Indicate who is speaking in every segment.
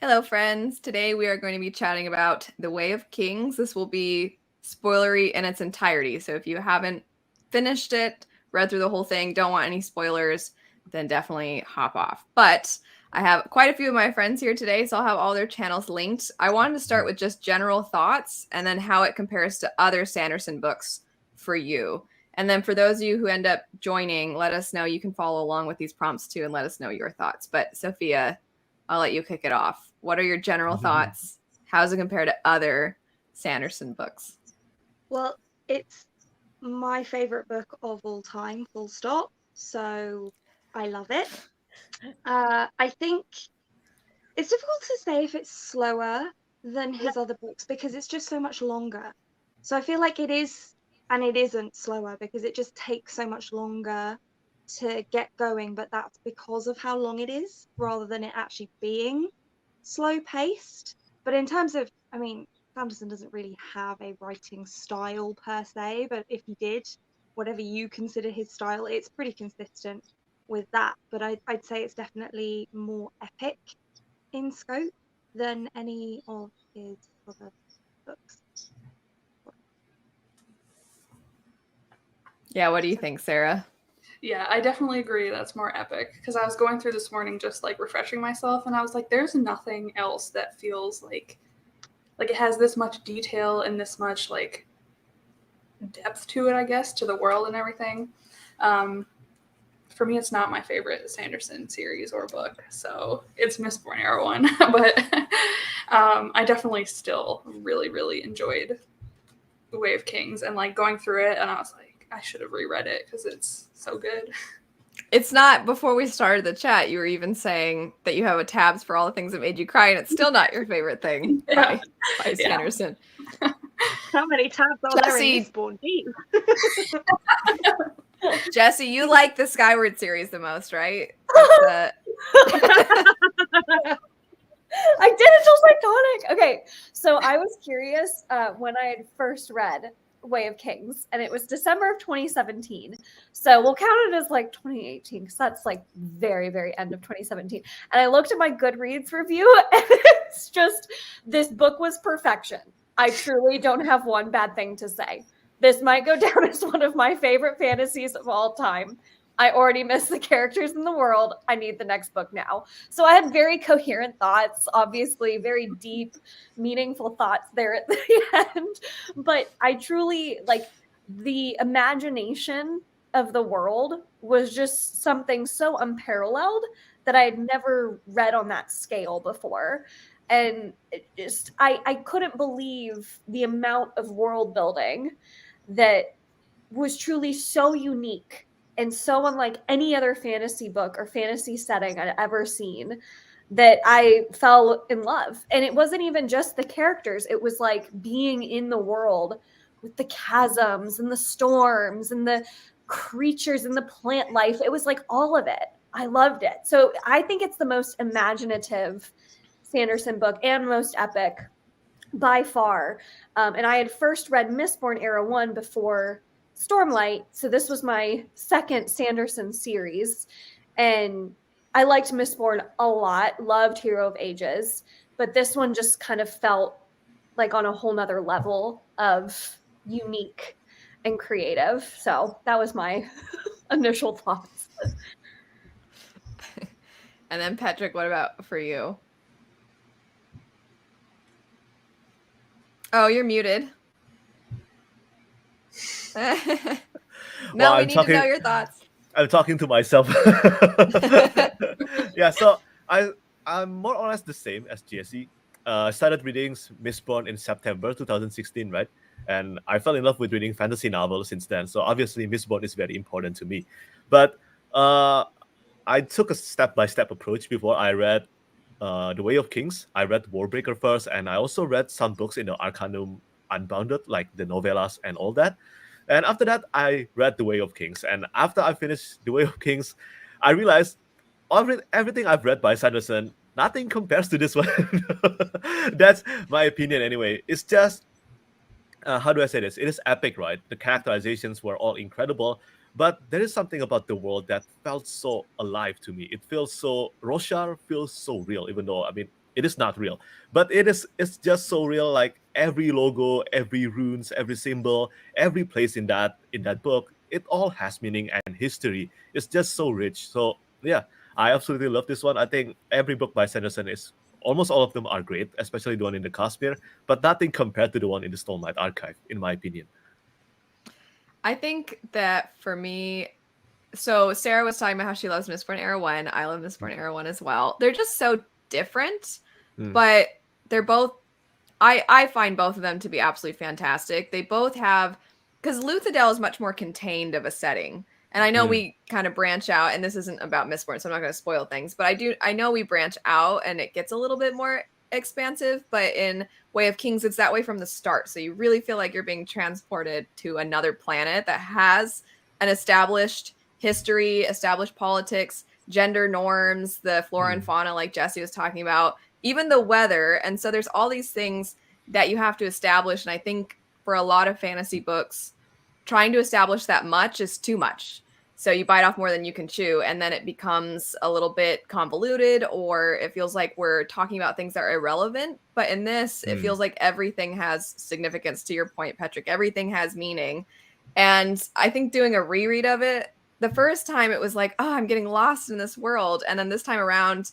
Speaker 1: Hello, friends. Today we are going to be chatting about The Way of Kings. This will be spoilery in its entirety. So if you haven't finished it, read through the whole thing, don't want any spoilers, then definitely hop off. But I have quite a few of my friends here today, so I'll have all their channels linked. I wanted to start with just general thoughts and then how it compares to other Sanderson books for you. And then for those of you who end up joining, let us know. You can follow along with these prompts too and let us know your thoughts. But Sophia, I'll let you kick it off. What are your general thoughts? How does it compare to other Sanderson books?
Speaker 2: Well, it's my favorite book of all time, full stop. So I love it. I think it's difficult to say if it's slower than his other books because it's just so much longer. So I feel like it is, and it isn't slower because it just takes so much longer to get going, but that's because of how long it is rather than it actually being slow paced. But in terms of, I mean, Sanderson doesn't really have a writing style per se, but if he did, whatever you consider his style, it's pretty consistent with that. But I'd say it's definitely more epic in scope than any of his other books.
Speaker 1: Yeah, what do you think, Sarah?
Speaker 3: Yeah, I definitely agree that's more epic because I was going through this morning just like refreshing myself and I was like there's nothing else that feels like it has this much detail and this much like depth to it, I guess, to the world and everything. Um, for me, it's not my favorite Sanderson series or book, so it's Mistborn Era one. But I definitely still really, really enjoyed The Way of Kings and like going through it, and I was like, I should have reread it because it's so good.
Speaker 1: It's not, before we started the chat, you were even saying that you have a tabs for all the things that made you cry, and it's still not your favorite thing
Speaker 3: Yeah.
Speaker 1: by Sanderson.
Speaker 2: How many tabs are there in
Speaker 1: Jesse,
Speaker 2: Mistborn? Jeez.
Speaker 1: Jesse, you like the Skyward series the most, right?
Speaker 4: I did, it feels iconic. Okay, so I was curious when I had first read Way of Kings, and it was December of 2017. So we'll count it as like 2018 because that's like very, very end of 2017. And I looked at my Goodreads review, and it's just this book was perfection. I truly don't have one bad thing to say. This might go down as one of my favorite fantasies of all time. I already miss the characters in the world. I need the next book now. So I had very coherent thoughts, obviously very deep, meaningful thoughts there at the end. But I truly like the imagination of the world was just something so unparalleled that I had never read on that scale before. And I couldn't believe the amount of world building that was truly so unique and so unlike any other fantasy book or fantasy setting I'd ever seen that I fell in love. And it wasn't even just the characters, it was like being in the world with the chasms and the storms and the creatures and the plant life. It was like all of it. I loved it. So I think it's the most imaginative Sanderson book and most epic by far. And I had first read Mistborn Era 1 before Stormlight. So this was my second Sanderson series. And I liked Mistborn a lot, loved Hero of Ages. But this one just kind of felt like on a whole nother level of unique and creative. So that was my initial thoughts.
Speaker 1: And then Patrick, what about for you? Oh, you're muted. No, we need to know your thoughts.
Speaker 5: I'm talking to myself. Yeah, so I'm more or less the same as Jesse. I started reading Mistborn in September 2016, right? And I fell in love with reading fantasy novels since then. So obviously, Mistborn is very important to me. But I took a step-by-step approach before I read The Way of Kings. I read Warbreaker first, and I also read some books in the Arcanum Unbounded, like the novellas and all that. And after that, I read The Way of Kings. And after I finished The Way of Kings, I realized everything I've read by Sanderson, nothing compares to this one. That's my opinion anyway. It's just, how do I say this? It is epic, right? The characterizations were all incredible. But there is something about the world that felt so alive to me. It feels so, Roshar feels so real, even though, I mean, It is not real, but it's just so real. Like every logo, every runes, every symbol, every place in that book, it all has meaning and history. It's just so rich. So yeah, I absolutely love this one. I think every book by Sanderson is almost all of them are great, especially the one in the Kashmir, but nothing compared to the one in the Stone Light Archive, in my opinion.
Speaker 1: I think that for me, so Sarah was talking about how she loves Mistborn Era 1. I love Mistborn Era 1 as well. They're just so different, but they're both, I find both of them to be absolutely fantastic. They both have, because Luthadel is much more contained of a setting. And I know we kind of branch out, and this isn't about Mistborn, so I'm not going to spoil things, but I know we branch out and it gets a little bit more expansive, but in Way of Kings, it's that way from the start. So you really feel like you're being transported to another planet that has an established history, established politics, gender norms, the flora and fauna, like Jesse was talking about, even the weather. And so there's all these things that you have to establish. And I think for a lot of fantasy books, trying to establish that much is too much. So you bite off more than you can chew, and then it becomes a little bit convoluted, or it feels like we're talking about things that are irrelevant. But in this, it feels like everything has significance. To your point, Patrick, everything has meaning. And I think doing a reread of it, the first time it was like, oh, I'm getting lost in this world. And then this time around,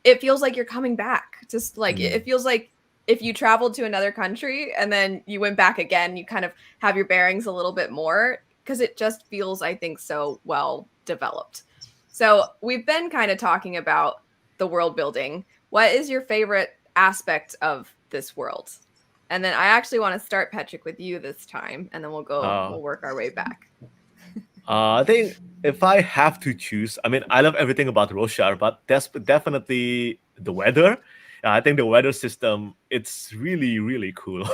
Speaker 1: it feels like you're coming back. Just like it feels like if you traveled to another country and then you went back again, you kind of have your bearings a little bit more, because it just feels, I think, so well developed. So we've been kind of talking about the world building. What is your favorite aspect of this world? And then I actually want to start, Patrick, with you this time, and then we'll work our way back.
Speaker 5: I think if I have to choose, I mean, I love everything about Roshar, but that's definitely the weather. I think the weather system, it's really, really cool.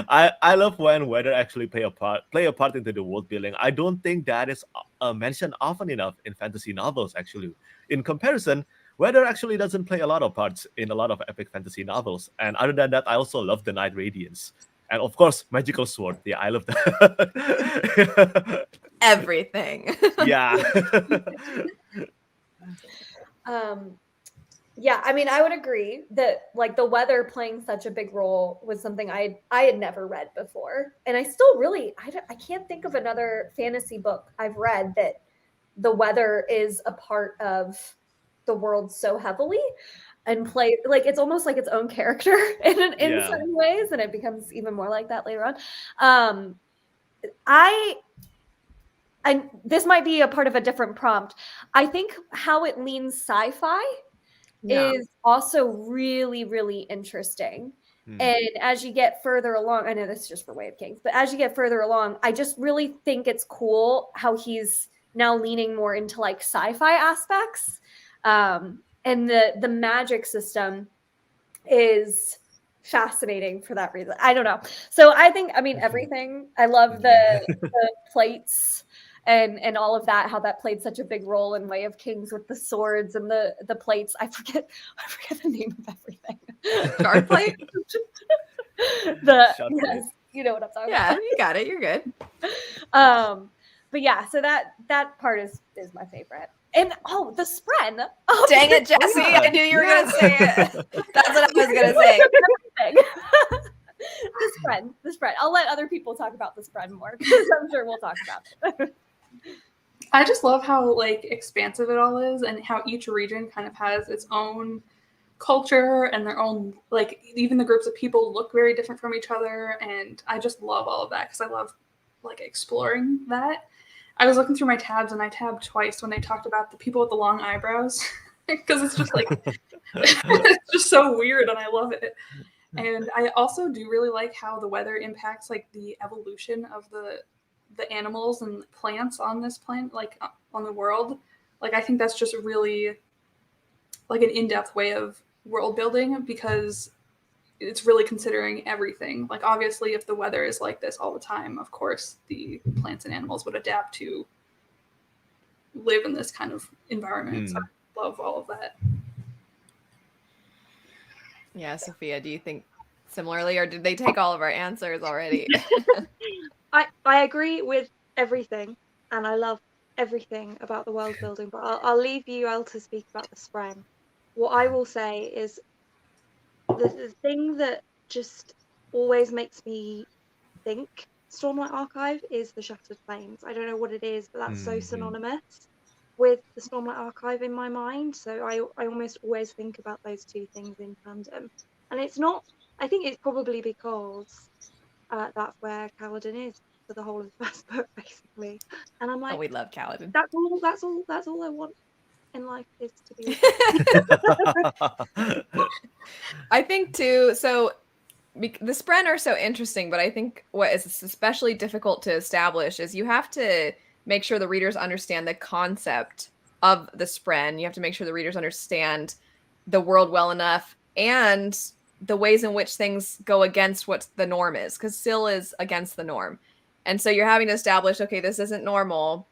Speaker 5: I love when weather actually play a part into the world building. I don't think that is mentioned often enough in fantasy novels, actually. In comparison, weather actually doesn't play a lot of parts in a lot of epic fantasy novels. And other than that, I also love the Night Radiance. And of course, magical sword. Yeah, I love that.
Speaker 1: Everything.
Speaker 5: Yeah.
Speaker 4: Yeah, I mean, I would agree that like the weather playing such a big role was something I had never read before, and I still really I can't think of another fantasy book I've read that the weather is a part of the world so heavily and play like it's almost like its own character in certain ways, and it becomes even more like that later on. I this might be a part of a different prompt. I think how it leans sci-fi is also really, really interesting. And as you get further along, I know this is just for Way of Kings, but as you get further along, I just really think it's cool how he's now leaning more into like sci-fi aspects. And the magic system is fascinating for that reason. I don't know. So I think, I mean, everything. I love the plates and all of that, how that played such a big role in Way of Kings with the swords and the plates. I forget the name of everything.
Speaker 1: Shard plate?
Speaker 4: Yes,
Speaker 5: plate.
Speaker 4: you know what I'm talking
Speaker 1: Yeah,
Speaker 4: about.
Speaker 1: you got it. You're good.
Speaker 4: But yeah, so that part is my favorite. And the spread. Oh,
Speaker 1: Dang it, Jesse. I knew you were going to say it. That's what I was going to say.
Speaker 4: The spread. I'll let other people talk about the spread more, because I'm sure we'll talk about it.
Speaker 3: I just love how like expansive it all is, and how each region kind of has its own culture and their own, like, even the groups of people look very different from each other. And I just love all of that, because I love like exploring that. I was looking through my tabs, and I tabbed twice when they talked about the people with the long eyebrows, because it's just like it's just so weird, and I love it. And I also do really like how the weather impacts like the evolution of the animals and plants on this planet, like on the world. Like I think that's just really like an in-depth way of world building, because it's really considering everything. Like obviously if the weather is like this all the time, of course the plants and animals would adapt to live in this kind of environment. So I love all of that.
Speaker 1: Yeah, Sophia, do you think similarly, or did they take all of our answers already?
Speaker 2: I agree with everything, and I love everything about the world building, but I'll leave you all to speak about the Spren. What I will say is the thing that just always makes me think Stormlight Archive is the Shattered Plains. I don't know what it is, but that's so synonymous with the Stormlight Archive in my mind. So I almost always think about those two things in tandem. And it's not, I think it's probably because that's where Kaladin is for the whole of the first book, basically. And I'm
Speaker 1: Oh,
Speaker 2: like,
Speaker 1: we love Kaladin.
Speaker 2: that's all I want in life is to be with
Speaker 1: I think too. So the Spren are so interesting, but I think what is especially difficult to establish is you have to make sure the readers understand the concept of the Spren. You have to make sure the readers understand the world well enough and the ways in which things go against what the norm is, because Syl is against the norm. And so you're having to establish, okay, this isn't normal.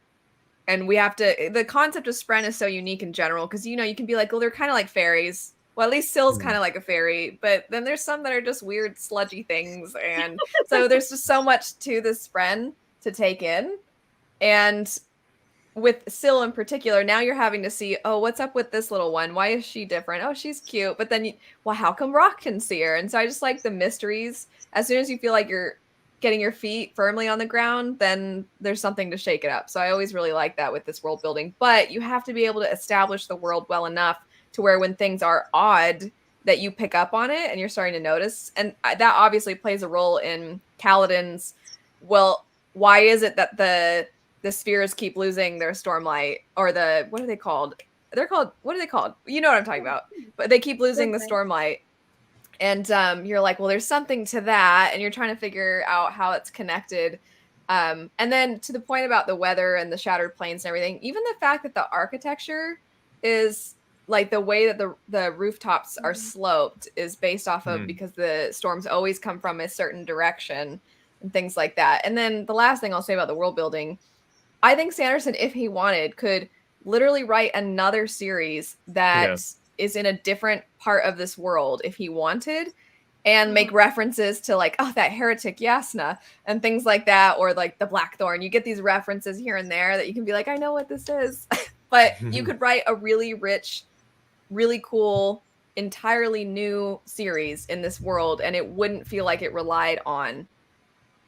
Speaker 1: And we have to, the concept of Spren is so unique in general, because, you know, you can be like, well, they're kind of like fairies. Well, at least Syl's kind of like a fairy, but then there's some that are just weird, sludgy things. And so there's just so much to this Spren to take in. And with Syl in particular, now you're having to see, oh, what's up with this little one? Why is she different? Oh, she's cute. But then, well, how come Rock can see her? And so I just like the mysteries. As soon as you feel like you're getting your feet firmly on the ground, then there's something to shake it up. So I always really like that with this world building. But you have to be able to establish the world well enough to where when things are odd, that you pick up on it and you're starting to notice. And that obviously plays a role in Kaladin's, well, why is it that the spheres keep losing their stormlight, or the, what are they called? They're called, what are they called? You know what I'm talking about. But they keep losing the stormlight. And you're like, well, there's something to that. And you're trying to figure out how it's connected. And then to the point about the weather and the shattered plains and everything, even the fact that the architecture is like the way that the rooftops are sloped is based off of because the storms always come from a certain direction and things like that. And then the last thing I'll say about the world building, I think Sanderson, if he wanted, could literally write another series that is in a different part of this world if he wanted, and make references to like, oh, that heretic Yasna and things like that, or like the Blackthorn. You get these references here and there that you can be like, I know what this is. But you could write a really rich, really cool, entirely new series in this world, and it wouldn't feel like it relied on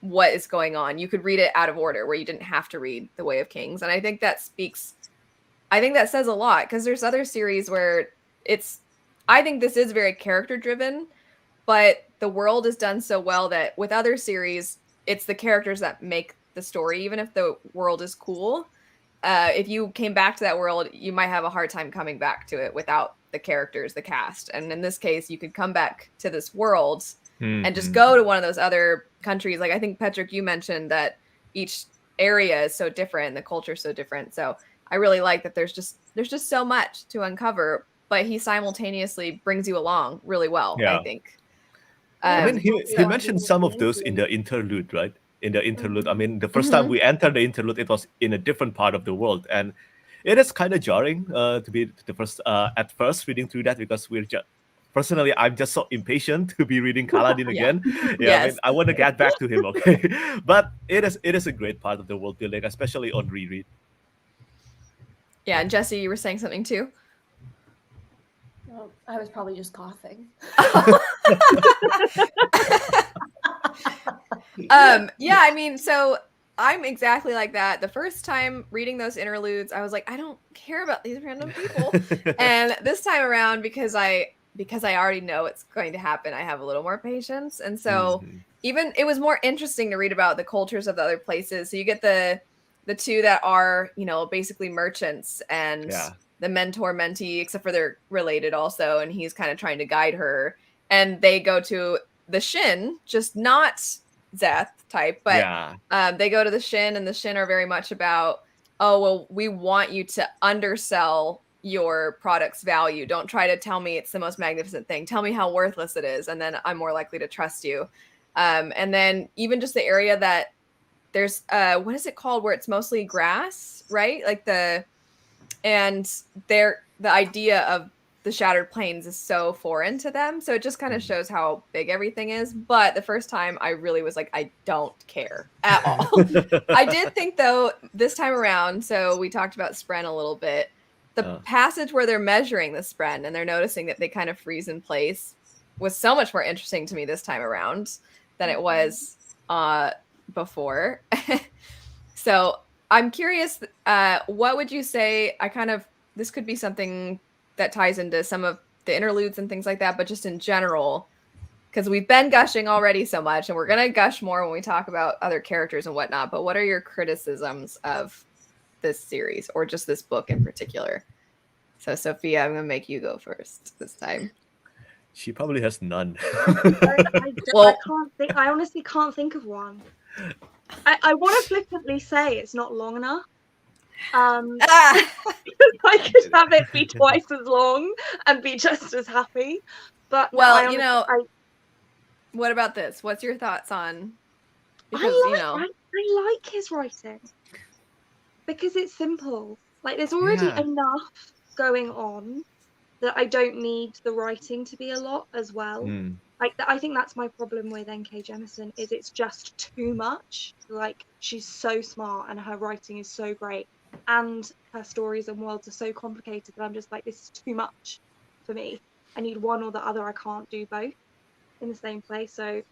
Speaker 1: what is going on. You could read it out of order where you didn't have to read The Way of Kings. And I think that says a lot, because there's other series where I think this is very character driven, but the world is done so well that with other series, it's the characters that make the story, even if the world is cool. If you came back to that world, you might have a hard time coming back to it without the characters, the cast. And in this case, you could come back to this world and just go to one of those other countries. Like I think, Patrick, you mentioned that each area is so different and the culture is so different. So I really like that there's just so much to uncover, but he simultaneously brings you along really well, I think.
Speaker 5: I mean, he mentioned some of those in the interlude, right? In the interlude, I mean, the first time we entered the interlude, it was in a different part of the world, and it is kind of jarring to be the first at first reading through that, because personally, I'm just so impatient to be reading Kaladin again. I mean, I want to get back to him, okay? But it is a great part of the world building, especially on reread.
Speaker 1: Yeah, and Jesse, you were saying something too?
Speaker 4: Well, I was probably just coughing.
Speaker 1: Yeah, I mean, so I'm exactly like that. The first time reading those interludes, I was like, I don't care about these random people. And this time around, because I already know it's going to happen, I have a little more patience. And so even it was more interesting to read about the cultures of the other places. So you get the two that are, you know, basically merchants, and the mentor mentee, except for they're related also, and he's kind of trying to guide her. And they go to the Shin, just not Zeth type, but they go to the Shin, and the Shin are very much about, oh, well, we want you to undersell your product's value. Don't try to tell me it's the most magnificent thing. Tell me how worthless it is, and then I'm more likely to trust you. And then even just the area that there's what is it called, where it's mostly grass, right? Like the idea of the Shattered Plains is so foreign to them. So it just kind of shows how big everything is. But the first time I really was like, I don't care at all. I did think though, this time around, so we talked about Spren a little bit, the passage where they're measuring the Spren and they're noticing that they kind of freeze in place was so much more interesting to me this time around than it was before. So I'm curious, what would you say? This could be something that ties into some of the interludes and things like that, but just in general, because we've been gushing already so much, and we're gonna gush more when we talk about other characters and whatnot. But what are your criticisms of this series, or just this book in particular? So Sophia, I'm gonna make you go first this time.
Speaker 5: She probably has none.
Speaker 2: I can't think. I honestly can't think of one. I want to flippantly say it's not long enough. I could have it be twice as long and be just as happy. But
Speaker 1: well,
Speaker 2: no,
Speaker 1: what about this? What's your thoughts on? Because
Speaker 2: I like his writing because it's simple. Like there's already enough going on that I don't need the writing to be a lot as well. Like I think that's my problem with N.K. Jemisin is it's just too much. Like she's so smart and her writing is so great and her stories and worlds are so complicated that I'm just like, this is too much for me. I need one or the other. I can't do both in the same place. So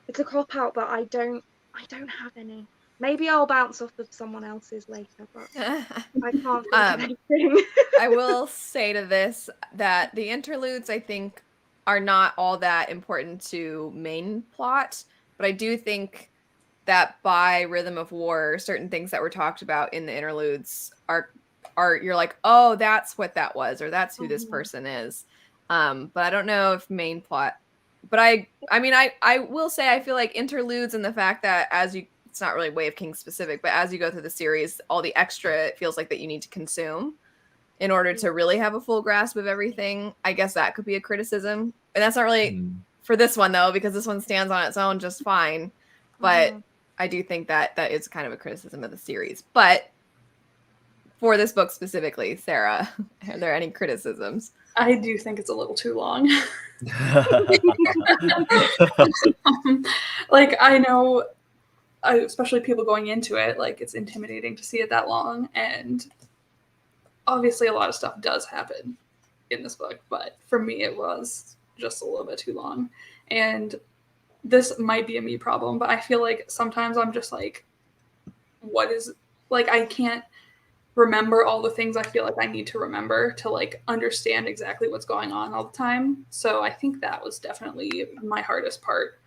Speaker 2: it's a cop out, but I don't have any. Maybe I'll bounce off of someone else's later, but I can't think of anything.
Speaker 1: I will say to this that the interludes, I think, are not all that important to main plot, but I do think that by Rhythm of War, certain things that were talked about in the interludes are you're like, oh, that's what that was, or that's who this person is. But I don't know if main plot. But I mean, I will say I feel like interludes and the fact that it's not really Way of Kings specific, but as you go through the series, all the extra it feels like that you need to consume in order to really have a full grasp of everything. I guess that could be a criticism. And that's not really for this one, though, because this one stands on its own just fine. But I do think that is kind of a criticism of the series. But for this book specifically, Sarah, are there any criticisms?
Speaker 3: I do think it's a little too long. Like, I know, especially people going into it, like, it's intimidating to see it that long. And obviously a lot of stuff does happen in this book, but for me it was just a little bit too long. And this might be a me problem, but I feel like sometimes I'm just like, I can't remember all the things I feel like I need to remember to like understand exactly what's going on all the time. So I think that was definitely my hardest part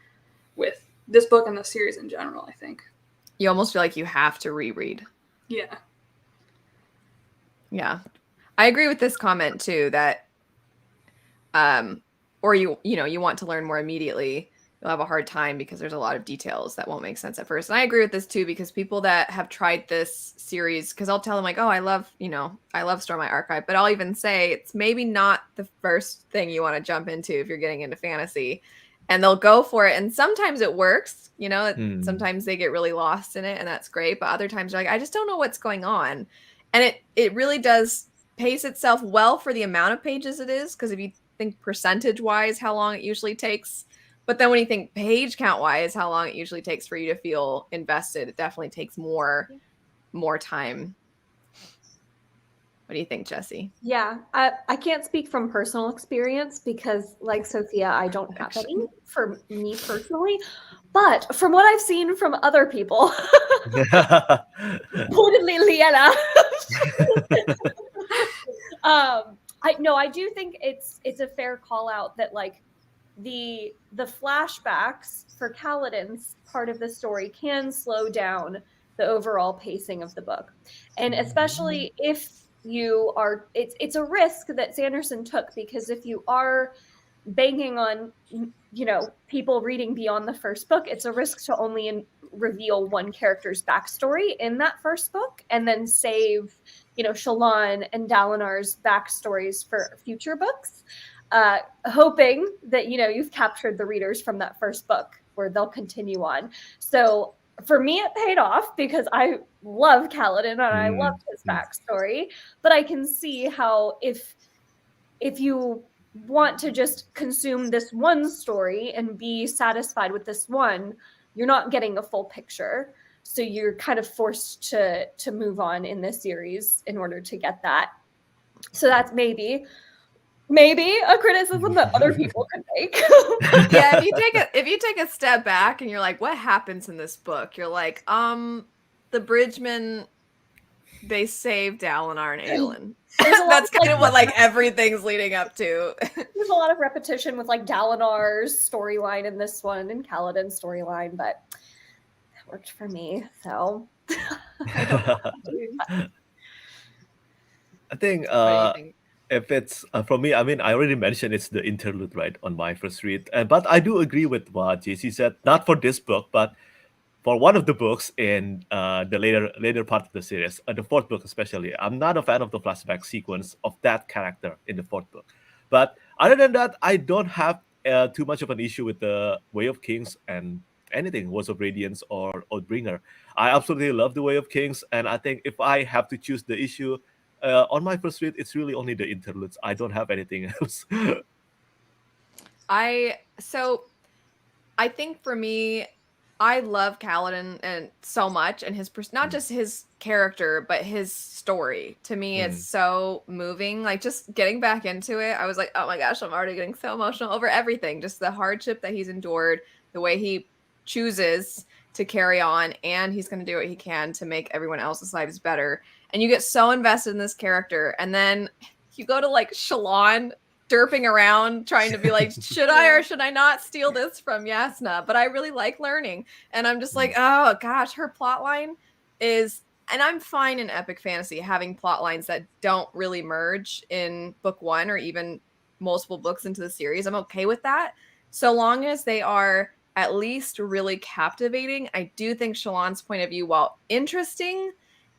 Speaker 3: with this book and the series in general, I think.
Speaker 1: You almost feel like you have to reread.
Speaker 3: Yeah.
Speaker 1: Yeah. I agree with this comment too, that or you want to learn more immediately, you'll have a hard time because there's a lot of details that won't make sense at first. And I agree with this too, because people that have tried this series, because I'll tell them like, oh, I love Stormlight Archive, but I'll even say it's maybe not the first thing you want to jump into if you're getting into fantasy. And they'll go for it. And sometimes it works, sometimes they get really lost in it and that's great. But other times they're like, I just don't know what's going on. And it really does pace itself well for the amount of pages it is. Because if you think percentage wise, how long it usually takes, but then when you think page count wise, how long it usually takes for you to feel invested, it definitely takes more time. What do you think, Jessie?
Speaker 4: Yeah, I can't speak from personal experience because, like Sophia, I don't have any for me personally. But from what I've seen from other people, reportedly Liana, I do think it's a fair call out that like the flashbacks for Kaladin's part of the story can slow down the overall pacing of the book, and especially if you are, it's a risk that Sanderson took, because if you are banking on people reading beyond the first book, it's a risk to only reveal one character's backstory in that first book and then save Shallan and Dalinar's backstories for future books, hoping that you've captured the readers from that first book where they'll continue on. So for me, it paid off because I love Kaladin and I love his backstory. But I can see how if you want to just consume this one story and be satisfied with this one, you're not getting a full picture. So you're kind of forced to move on in this series in order to get that. So that's maybe maybe a criticism that other people could make.
Speaker 1: Yeah, if you take a step back and you're like, what happens in this book? You're like, the Bridgemen, they saved Dalinar and Aelin.
Speaker 4: There's a lot
Speaker 1: That's
Speaker 4: of,
Speaker 1: kind of what like everything's leading up to.
Speaker 4: there's a lot of repetition with like Dalinar's storyline in this one and Kaladin's storyline, but that worked for me. So I don't know.
Speaker 5: I think
Speaker 1: What do you think?
Speaker 5: if it's for me, I mean, I already mentioned it's the interlude, right, on my first read. But I do agree with what JC said, not for this book, but for one of the books in the later part of the series, the fourth book especially. I'm not a fan of the flashback sequence of that character in the fourth book. But other than that, I don't have too much of an issue with the Way of Kings and anything Words of Radiance or Oathbringer. I absolutely love the Way of Kings, and I think if I have to choose the issue on my first read, it's really only the interludes. I don't have anything else.
Speaker 1: I think for me, I love Kaladin and so much, and his not just his character, but his story. To me, it's so moving. Like just getting back into it, I was like, oh my gosh, I'm already getting so emotional over everything. Just the hardship that he's endured, the way he chooses to carry on, and he's going to do what he can to make everyone else's lives better. And you get so invested in this character, and then you go to like Shallan derping around trying to be like, should I or should I not steal this from Yasna? But I really like learning. And I'm just like, oh gosh, her plot line is, and I'm fine in epic fantasy having plot lines that don't really merge in book one or even multiple books into the series. I'm okay with that. So long as they are at least really captivating. I do think Shallan's point of view, while interesting,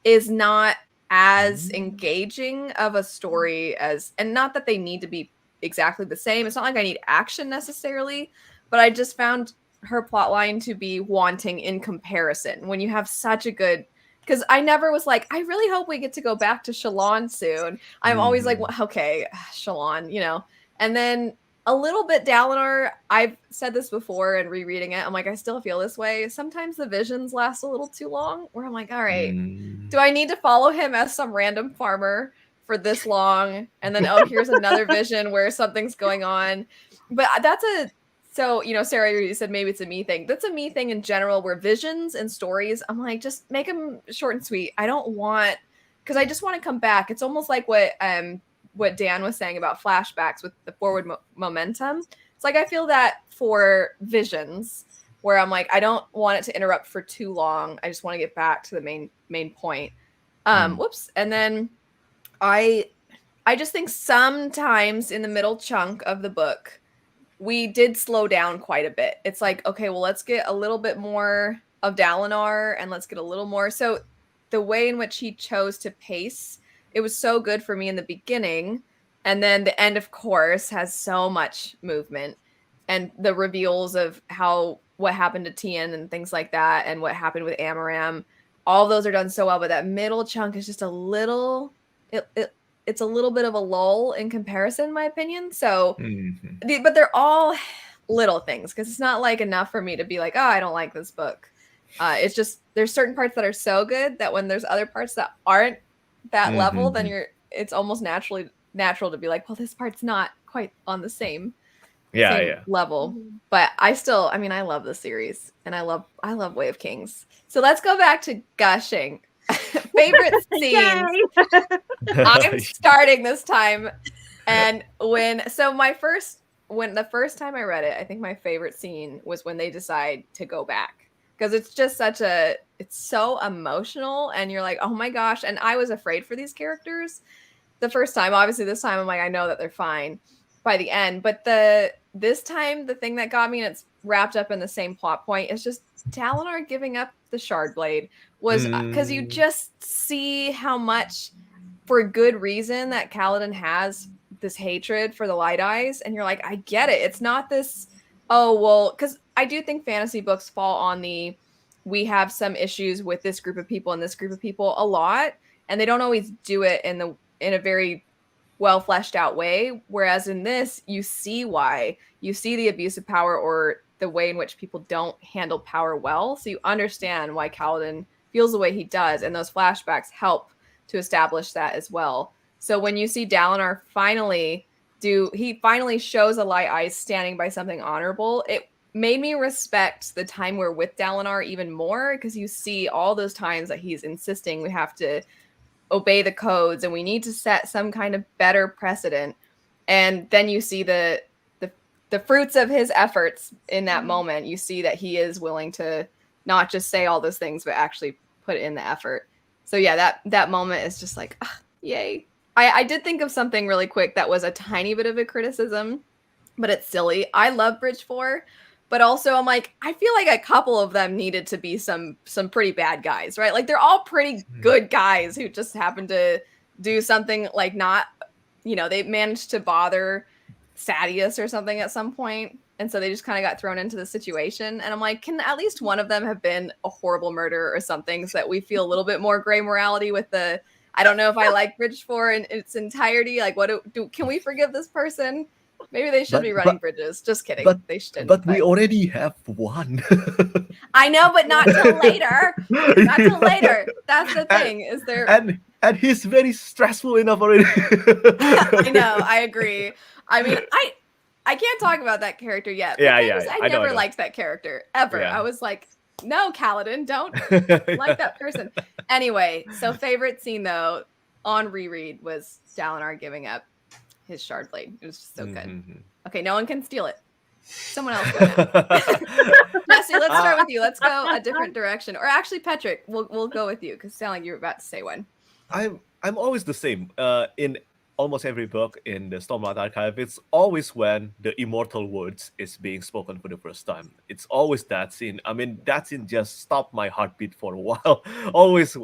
Speaker 1: is not as engaging of a story as, and not that they need to be exactly the same. It's not like I need action necessarily, but I just found her plotline to be wanting in comparison when you have such a good, because I never was like, I really hope we get to go back to Shallan soon. I'm always like, well, okay, Shallan, you know. And then a little bit Dalinar, I've said this before and rereading it, I'm like, I still feel this way. Sometimes the visions last a little too long, where I'm like, all right, do I need to follow him as some random farmer for this long? And then, oh, here's another vision where something's going on. But so, you know, Sarah, you said maybe it's a me thing. That's a me thing in general, where visions and stories, I'm like, just make them short and sweet. I don't want, because I just want to come back. It's almost like what Dan was saying about flashbacks with the forward momentum. It's like I feel that for visions, where I'm like, I don't want it to interrupt for too long. I just want to get back to the main point. Whoops. And then I just think sometimes in the middle chunk of the book, we did slow down quite a bit. It's like, okay, well, let's get a little bit more of Dalinar and let's get a little more. So the way in which he chose to pace, it was so good for me in the beginning. And then the end, of course, has so much movement and the reveals of what happened to Tien and things like that, and what happened with Amaram. All of those are done so well, but that middle chunk is just a little, it's a little bit of a lull in comparison, in my opinion. So, but they're all little things, because it's not like enough for me to be like, oh, I don't like this book. It's just, there's certain parts that are so good that when there's other parts that aren't that level, then it's almost natural to be like, well, this part's not quite on the same level. But I love the series, and I love Way of Kings. So let's go back to gushing. Favorite scenes. I'm starting this time. And the first time I read it, I think my favorite scene was when they decide to go back, because it's just it's so emotional, and you're like, oh my gosh. And I was afraid for these characters the first time. Obviously this time I'm like, I know that they're fine by the end, but this time the thing that got me, and it's wrapped up in the same plot point, is just Dalinar giving up the shard blade, was because you just see how much, for good reason, that Kaladin has this hatred for the Light Eyes, and you're like, I get it. It's not this, oh well, because I do think fantasy books fall on we have some issues with this group of people and this group of people a lot, and they don't always do it in a very well fleshed out way. Whereas in this, you see why. You see the abuse of power, or the way in which people don't handle power well. So you understand why Kaladin feels the way he does, and those flashbacks help to establish that as well. So when you see Dalinar finally he finally shows a light ice standing by something honorable. It made me respect the time we're with Dalinar even more, because you see all those times that he's insisting we have to obey the codes and we need to set some kind of better precedent. And then you see the fruits of his efforts in that moment. You see that he is willing to not just say all those things, but actually put in the effort. So yeah, that moment is just like, yay. I did think of something really quick that was a tiny bit of a criticism, but it's silly. I love Bridge 4, but also I'm like, I feel like a couple of them needed to be some pretty bad guys, right? Like they're all pretty good guys who just happen to do something like not, they managed to bother Sadius or something at some point, and so they just kind of got thrown into the situation. And I'm like, can at least one of them have been a horrible murderer or something, so that we feel a little bit more gray morality with the, I don't know if I like Bridge 4 in its entirety. Like, what can we forgive this person? Maybe they should be running bridges. Just kidding. They shouldn't.
Speaker 5: But we already have one.
Speaker 1: I know, but not till later. Not till later. That's the thing. Is there
Speaker 5: and he's very stressful enough already.
Speaker 1: I know. I agree. I mean, I can't talk about that character yet. I never liked that character ever.
Speaker 5: Yeah.
Speaker 1: I was like, no, Kaladin, don't like that person. Anyway, so favorite scene though on reread was Dalinar giving up his shard blade. It was just so good. Okay, no one can steal it. Someone else go now. Jesse, let's start with you. Let's go a different direction. Or actually, Petrick, we'll go with you because it sounded like you were about to say one.
Speaker 5: I'm always the same. In almost every book in the Stormlight Archive, it's always when the immortal words is being spoken for the first time. It's always that scene. I mean, that scene just stopped my heartbeat for a while. Always,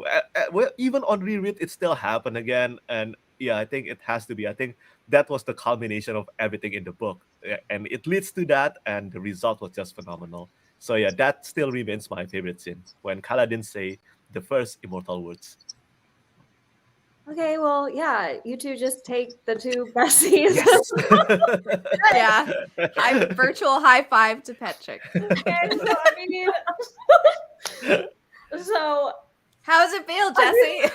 Speaker 5: well, even on reread, it still happened again. And yeah, I think it has to be. I think that was the culmination of everything in the book. And it leads to that, and the result was just phenomenal. So yeah, that still remains my favorite scene, when Kaladin say the first immortal words.
Speaker 4: Okay, well, yeah, you two just take the two best scenes.
Speaker 5: Yes.
Speaker 1: Yeah, virtual high five to Petrick.
Speaker 4: Okay, so I mean, so
Speaker 1: how does it feel, Jesse?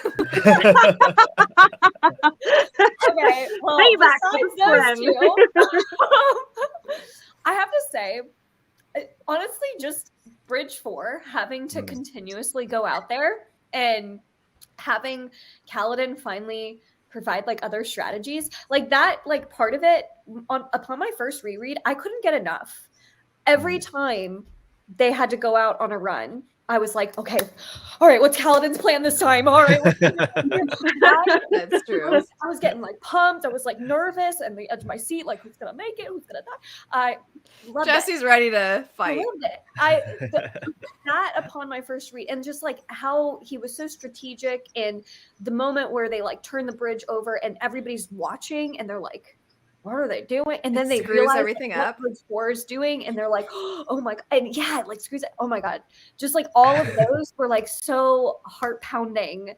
Speaker 4: Okay, well,
Speaker 2: Payback
Speaker 4: besides
Speaker 2: for
Speaker 4: those two, I have to say, honestly, just Bridge 4 having to continuously go out there and having Kaladin finally provide like other strategies, like that, like part of it upon my first reread, I couldn't get enough. Every time they had to go out on a run, I was like, okay, all right, what's Kaladin's plan this time? All right.
Speaker 1: That's true.
Speaker 4: I was getting like pumped. I was like nervous and the edge of my seat, like who's gonna make it? Who's gonna die? I loved
Speaker 1: Jesse's ready to fight.
Speaker 4: I loved it. That upon my first read, and just like how he was so strategic in the moment where they like turn the bridge over and everybody's watching and they're like, what are they doing? And then they
Speaker 1: screws
Speaker 4: realize
Speaker 1: everything
Speaker 4: what
Speaker 1: up.
Speaker 4: Bridge 4 is doing, and they're like, oh my god, and yeah, it like screws it. Oh my god, just like all of those were like so heart pounding.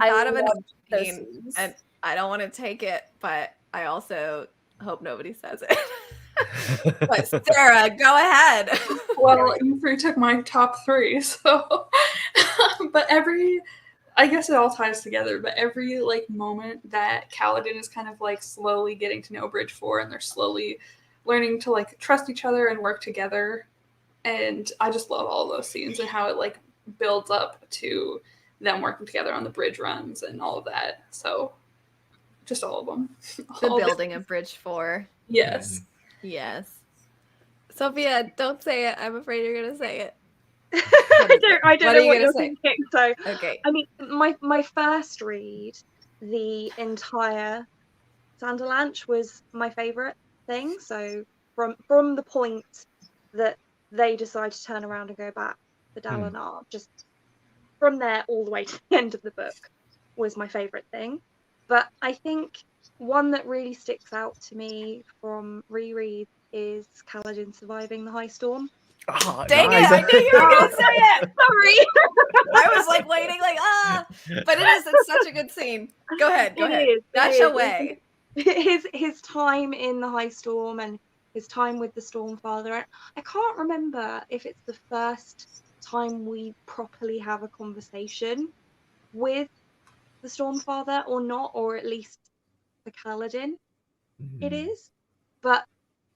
Speaker 1: I thought of an
Speaker 4: those
Speaker 1: scene,
Speaker 4: scenes.
Speaker 1: and I don't want to take it, but I also hope nobody says it. But Sarah, go ahead.
Speaker 3: Well, you three took my top three, so but I guess it all ties together, but every like moment that Kaladin is kind of like slowly getting to know Bridge 4 and they're slowly learning to like trust each other and work together. And I just love all those scenes and how it like builds up to them working together on the bridge runs and all of that. So just all of them.
Speaker 1: The building of Bridge 4.
Speaker 3: Yes.
Speaker 1: Yes. Sophia, don't say it. I'm afraid you're going to say it.
Speaker 2: I don't know what you're
Speaker 1: say?
Speaker 2: thinking. So,
Speaker 1: Okay.
Speaker 2: I mean, my first read, the entire Sanderlanche was my favorite thing. So from the point that they decide to turn around and go back to Dalinar, just from there all the way to the end of the book was my favorite thing. But I think one that really sticks out to me from reread is Kaladin surviving the high storm.
Speaker 5: Oh,
Speaker 1: Dang
Speaker 5: nice.
Speaker 1: it! I knew you were gonna say it.
Speaker 2: Sorry.
Speaker 1: I was like waiting, like but it's such a good scene. Go ahead. Dash away.
Speaker 2: His time in the high storm and his time with the Stormfather. I can't remember if it's the first time we properly have a conversation with the Stormfather or not, or at least the Kaladin. it
Speaker 5: Mhm.
Speaker 2: is. But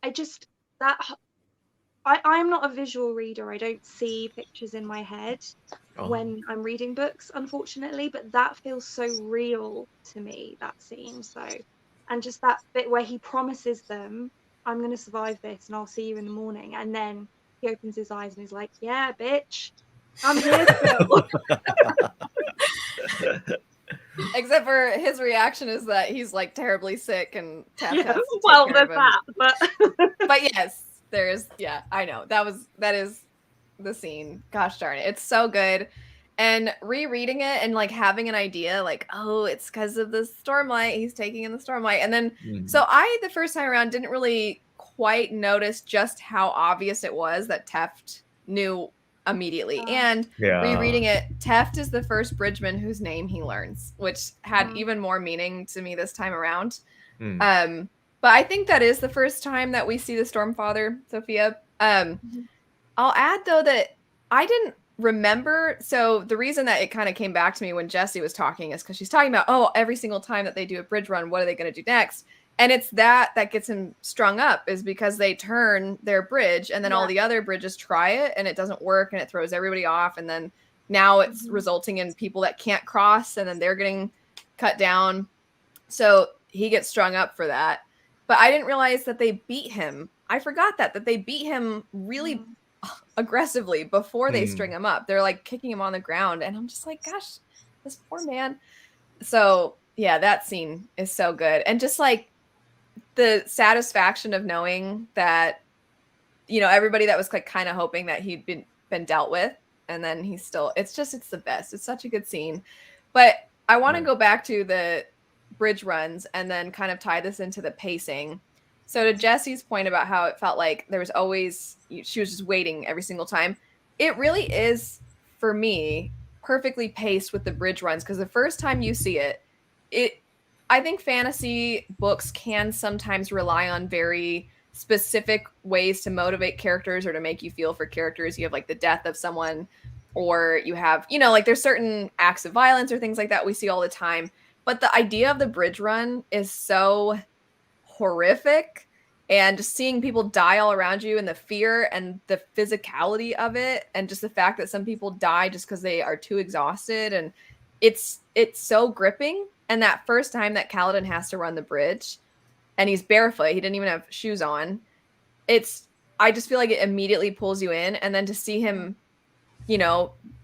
Speaker 2: I just that I'm not a visual reader. I don't see pictures in my head
Speaker 5: Oh.
Speaker 2: when I'm reading books, unfortunately, but that feels so real to me, that scene. So, and just that bit where he promises them, I'm going to survive this and I'll see you in the morning. And then he opens his eyes and he's like, yeah, bitch, I'm here still.
Speaker 1: Except for his reaction is that he's like terribly sick and Taft
Speaker 2: Yeah,
Speaker 1: has to take
Speaker 2: well,
Speaker 1: care of
Speaker 2: there's
Speaker 1: him.
Speaker 2: that, but
Speaker 1: But yes, there's I know. That is the scene. Gosh darn it. It's so good. And rereading it and like having an idea like, oh, it's because of the stormlight. He's taking in the stormlight. And then so I the first time around didn't really quite notice just how obvious it was that Teft knew immediately. And
Speaker 5: Yeah.
Speaker 1: rereading it, Teft is the first bridgeman whose name he learns, which had
Speaker 2: Mhm.
Speaker 1: even more meaning to me this time around.
Speaker 5: Mm.
Speaker 1: But I think that is the first time that we see the Stormfather, Sophia. I'll add though that I didn't remember. So the reason that it kind of came back to me when Jessie was talking is because she's talking about, oh, every single time that they do a bridge run, what are they going to do next? And it's that gets him strung up is because they turn their bridge and then all the other bridges try it and it doesn't work and it throws everybody off. And then now it's resulting in people that can't cross and then they're getting cut down. So he gets strung up for that. But I didn't realize that they beat him. I forgot that they beat him really aggressively before they string him up. They're like kicking him on the ground. And I'm just like, gosh, this poor man. So yeah, that scene is so good. And just like the satisfaction of knowing that, everybody that was like kind of hoping that he'd been dealt with. And then he's still, it's the best. It's such a good scene. But I want to go back to the bridge runs and then kind of tie this into the pacing. So to Jessie's point about how it felt like there was always, she was just waiting every single time. It really is, for me, perfectly paced with the bridge runs because the first time you see it, I think fantasy books can sometimes rely on very specific ways to motivate characters or to make you feel for characters. You have like the death of someone, or you have, like there's certain acts of violence or things like that we see all the time. But the idea of the bridge run is so horrific. And just seeing people die all around you and the fear and the physicality of it, and just the fact that some people die just because they are too exhausted, and it's so gripping. And that first time that Kaladin has to run the bridge, and he's barefoot, he didn't even have shoes on. I just feel like it immediately pulls you in, and then to see him,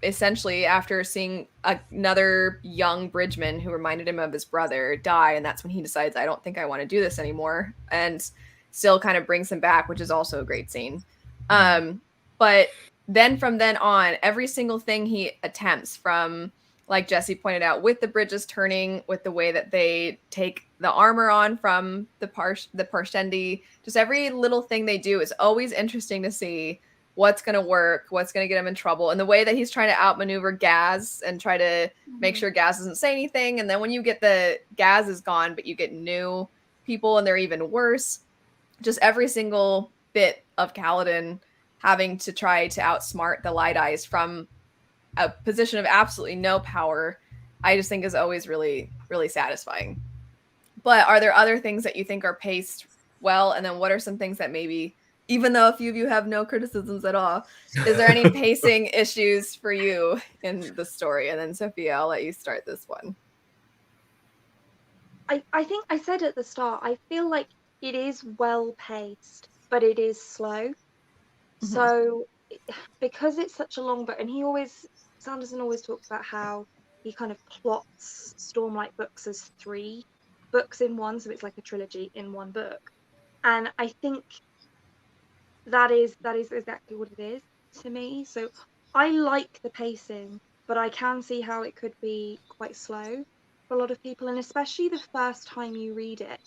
Speaker 1: essentially after seeing another young bridgeman who reminded him of his brother die, and that's when he decides, I don't think I want to do this anymore, and still kind of brings him back, which is also a great scene. But then from then on, every single thing he attempts, from like Jessie pointed out, with the bridges turning, with the way that they take the armor on from the Parshendi, just every little thing they do is always interesting to see what's going to work, what's going to get him in trouble. And the way that he's trying to outmaneuver Gaz and try to make sure Gaz doesn't say anything. And then when you get Gaz is gone, but you get new people and they're even worse. Just every single bit of Kaladin having to try to outsmart the Light Eyes from a position of absolutely no power, I just think is always really, really satisfying. But are there other things that you think are paced well? And then what are some things that maybe, even though a few of you have no criticisms at all, is there any pacing issues for you in the story? And then Sophia, I'll let you start this one.
Speaker 2: I think I said at the start, I feel like it is well paced, but it is slow. So because it's such a long book, and Sanderson always talks about how he kind of plots Stormlight books as 3 books in one, so it's like a trilogy in one book. And I think that is exactly what it is to me. So I like the pacing, but I can see how it could be quite slow for a lot of people, and especially the first time you read it.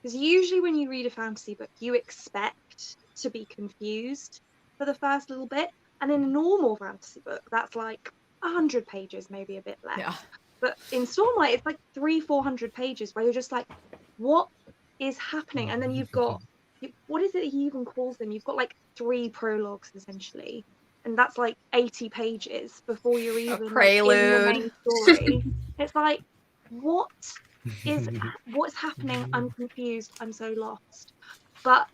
Speaker 2: Because usually when you read a fantasy book, you expect to be confused for the first little bit. And in a normal fantasy book, that's like 100 pages, maybe a bit less.
Speaker 1: Yeah.
Speaker 2: But in Stormlight, it's like 300-400 pages where you're just like, what is happening? And then you've got, what is it he even calls them? You've got like 3 prologues essentially. And that's like 80 pages before you're even like in the main story. It's like, what is what's happening? I'm confused. I'm so lost. But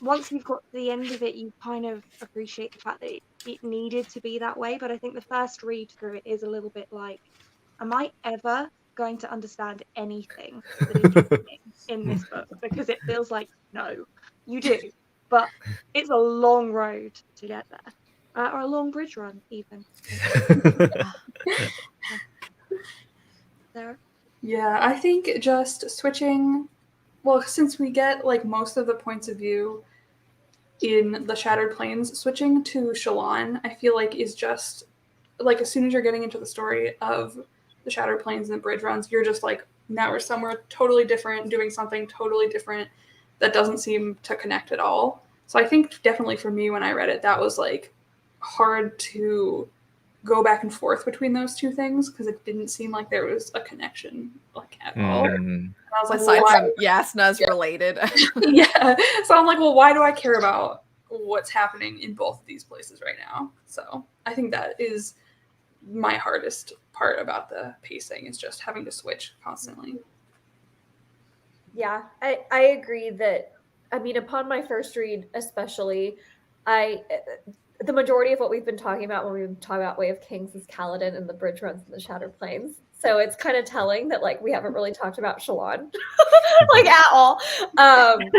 Speaker 2: once you've got to the end of it, you kind of appreciate the fact that it needed to be that way. But I think the first read through it is a little bit like, am I ever going to understand anything that is happening in this book? Because it feels like, no, you do. But it's a long road to get there, or a long bridge run, even. Sarah?
Speaker 3: Yeah, I think just switching. Well, since we get like most of the points of view in the Shattered Plains, switching to Shallan, I feel like is just like as soon as you're getting into the story of the Shattered Plains and the bridge runs, you're just like, now we're somewhere totally different, doing something totally different that doesn't seem to connect at all. So I think definitely for me when I read it, that was like hard to go back and forth between those two things because it didn't seem like there was a connection like at all. And I was like,
Speaker 1: Aside
Speaker 3: well,
Speaker 1: from Yasna's related.
Speaker 3: yeah. So I'm like, well, why do I care about what's happening in both of these places right now? So I think that is my hardest part about the pacing is just having to switch constantly.
Speaker 4: Yeah, I agree that, I mean, upon my first read, especially, the majority of what we've been talking about when we've been talking about Way of Kings is Kaladin and the bridge runs in the Shattered Plains. So it's kind of telling that like we haven't really talked about Shallan like at all. And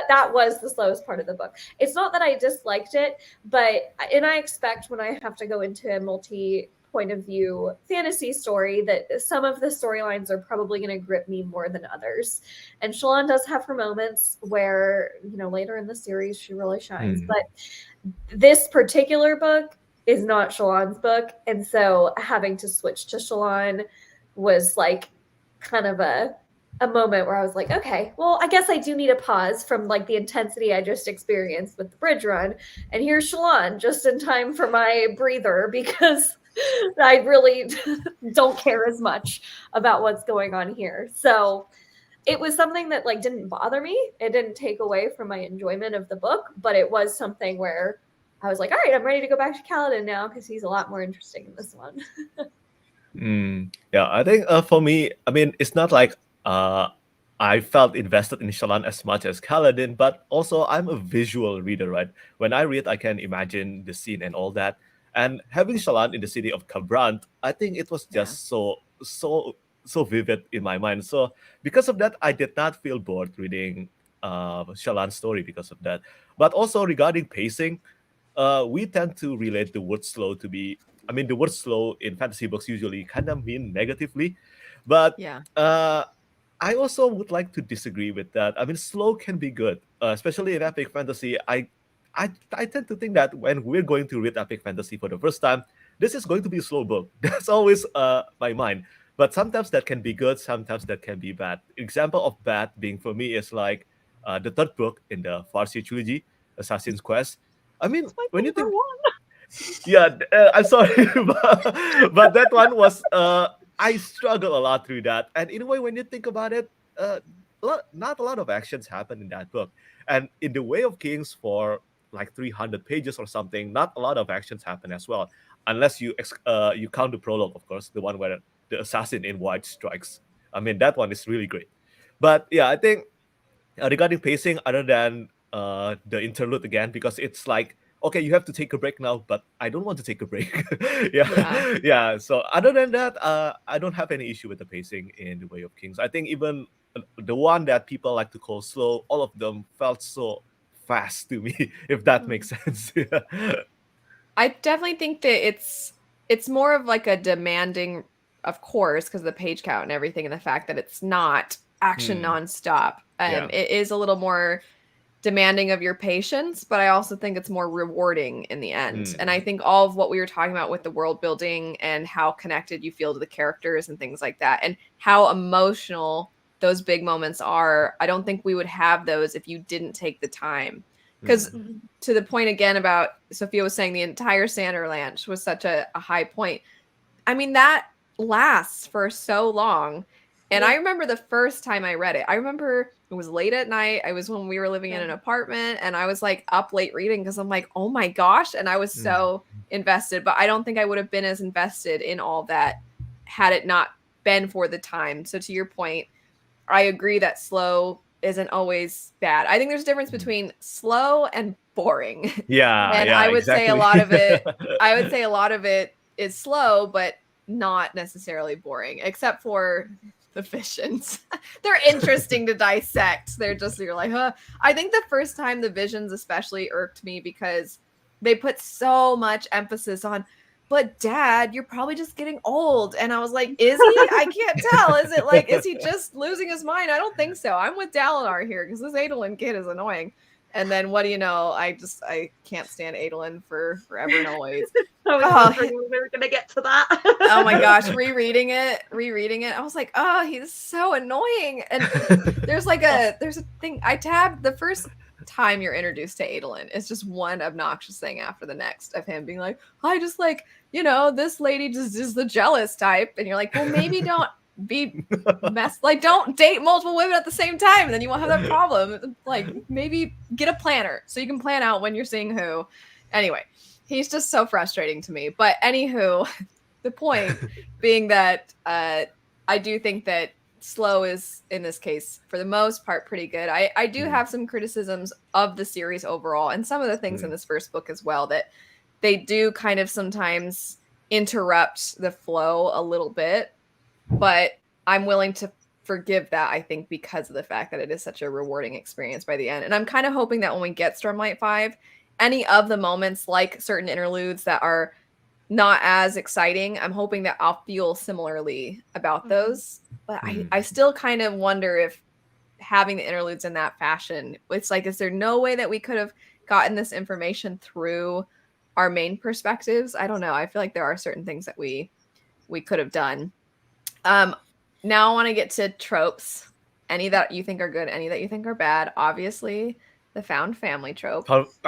Speaker 4: that was the slowest part of the book. It's not that I disliked it, and I expect when I have to go into a multi point of view fantasy story that some of the storylines are probably going to grip me more than others. And Shallan does have her moments where, later in the series she really shines. But this particular book is not Shallan's book. And so having to switch to Shallan was like kind of a moment where I was like, okay, well, I guess I do need a pause from like the intensity I just experienced with the bridge run. And here's Shallan just in time for my breather because I really don't care as much about what's going on here. So it was something that like didn't bother me. It didn't take away from my enjoyment of the book, but it was something where I was like, all right, I'm ready to go back to Kaladin now because he's a lot more interesting in this one.
Speaker 5: Yeah, I think for me, I mean, it's not like I felt invested in Shallan as much as Kaladin, but also I'm a visual reader, right? When I read, I can imagine the scene and all that. And having Shallan in the city of Kabrant, I think it was just so vivid in my mind. So because of that, I did not feel bored reading Shallan's story because of that. But also regarding pacing, we tend to relate the word slow to be. I mean, the word slow in fantasy books usually kind of mean negatively, but
Speaker 1: Yeah.
Speaker 5: I also would like to disagree with that. I mean, slow can be good, especially in epic fantasy. I tend to think that when we're going to read epic fantasy for the first time, this is going to be a slow book. That's always my mind. But sometimes that can be good, sometimes that can be bad. Example of bad being for me is like the third book in the Farsi trilogy, Assassin's Quest. I mean, when you think, yeah, I'm sorry, but that one was I struggled a lot through that. And in a way, when you think about it, not a lot of actions happen in that book. And in the Way of Kings, for like 300 pages or something, not a lot of actions happen as well, unless you count the prologue, of course, the one where the assassin in white strikes. I mean, that one is really great. But yeah, I think regarding pacing, other than the interlude again, because it's like, okay, you have to take a break now, but I don't want to take a break. Yeah. So other than that, I don't have any issue with the pacing in The Way of Kings. I think even the one that people like to call slow, all of them felt so fast to me, if that makes sense.
Speaker 1: I definitely think that it's more of like a demanding, of course, because of the page count and everything, and the fact that it's not action nonstop.
Speaker 5: Yeah.
Speaker 1: It is a little more demanding of your patience, but I also think it's more rewarding in the end. And I think all of what we were talking about with the world building and how connected you feel to the characters and things like that, and how emotional those big moments are, I don't think we would have those if you didn't take the time. Because to the point again about Sophia was saying the entire Sander Ranch was such a high point. I mean, that lasts for so long. And I remember the first time I read it, I remember it was late at night. I was when we were living in an apartment and I was like up late reading because I'm like, oh my gosh. And I was so invested, but I don't think I would have been as invested in all that had it not been for the time. So to your point, I agree that slow isn't always bad. I think there's a difference between slow and boring.
Speaker 5: Yeah,
Speaker 1: And
Speaker 5: yeah,
Speaker 1: I would say a
Speaker 5: exactly.
Speaker 1: lot of it I would say a lot of it is slow, but not necessarily boring, except for the visions. They're interesting to dissect. They're just, you're like, huh. I think the first time the visions especially irked me because they put so much emphasis on, but dad, you're probably just getting old. And I was like, is he? I can't tell. Is it like, is he just losing his mind? I don't think so. I'm with Dalinar here because this Adolin kid is annoying. And then what do you know? I can't stand Adolin for forever and always.
Speaker 2: I was
Speaker 1: Oh,
Speaker 2: wondering when we were going to get to that.
Speaker 1: Oh my gosh, rereading it, I was like, oh, he's so annoying. And there's a thing I tabbed the first time you're introduced to Adolin. It's just one obnoxious thing after the next of him being like, I just like, this lady just is the jealous type. And you're like, well, maybe don't be don't date multiple women at the same time, and then you won't have that problem. Like, maybe get a planner so you can plan out when you're seeing who. Anyway, he's just so frustrating to me. But anywho, the point being that I do think that slow is, in this case, for the most part, pretty good. I do have some criticisms of the series overall, and some of the things in this first book as well, that they do kind of sometimes interrupt the flow a little bit. But I'm willing to forgive that, I think, because of the fact that it is such a rewarding experience by the end. And I'm kind of hoping that when we get Stormlight 5, any of the moments, like certain interludes that are not as exciting, I'm hoping that I'll feel similarly about those. But I still kind of wonder if having the interludes in that fashion, it's like, is there no way that we could have gotten this information through our main perspectives? I don't know. I feel like there are certain things that we could have done. Now I want to get to tropes. Any that you think are good, any that you think are bad. Obviously, the found family trope.
Speaker 5: I was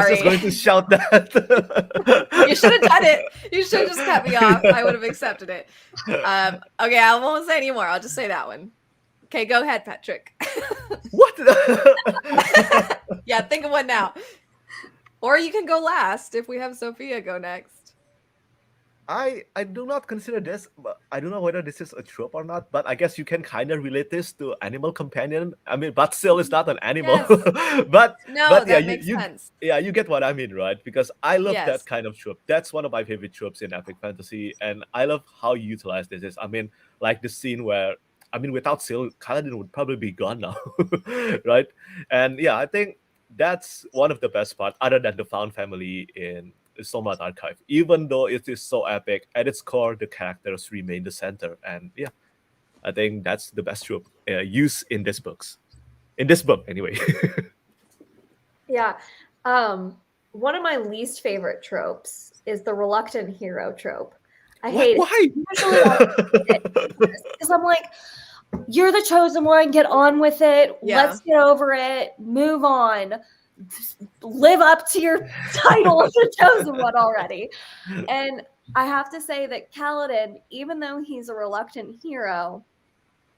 Speaker 5: just going to shout that.
Speaker 1: You should have done it. You should have just cut me off. I would have accepted it. Okay, I won't say anymore. I'll just say that one. Okay, go ahead, Patrick.
Speaker 5: What?
Speaker 1: Yeah, think of one now. Or you can go last if we have Sophia go next.
Speaker 5: I do not consider this, but I don't know whether this is a trope or not, but I guess you can kind of relate this to animal companion. I mean, but still it's not an animal.
Speaker 1: Yes.
Speaker 5: but
Speaker 1: No,
Speaker 5: yeah,
Speaker 1: that makes sense.
Speaker 5: Yeah, you get what I mean, right? Because I love
Speaker 1: Yes.
Speaker 5: that kind of trope. That's one of my favorite tropes in epic fantasy, and I love how you utilize this. I mean, like the scene where, I mean, without Syl, Kaladin would probably be gone now, right? And yeah, I think that's one of the best parts, other than the found family in Soulmart Archive. Even though it is so epic, at its core, the characters remain the center. And yeah, I think that's the best trope used in these books. In this book, anyway.
Speaker 4: Yeah. One of my least favorite tropes is the reluctant hero trope. I hate it.
Speaker 5: Why?
Speaker 4: Usually because I'm like, you're the chosen one, get on with it.
Speaker 1: Yeah.
Speaker 4: Let's get over it. Move on. Live up to your title of the chosen one already. And I have to say that Kaladin, even though he's a reluctant hero,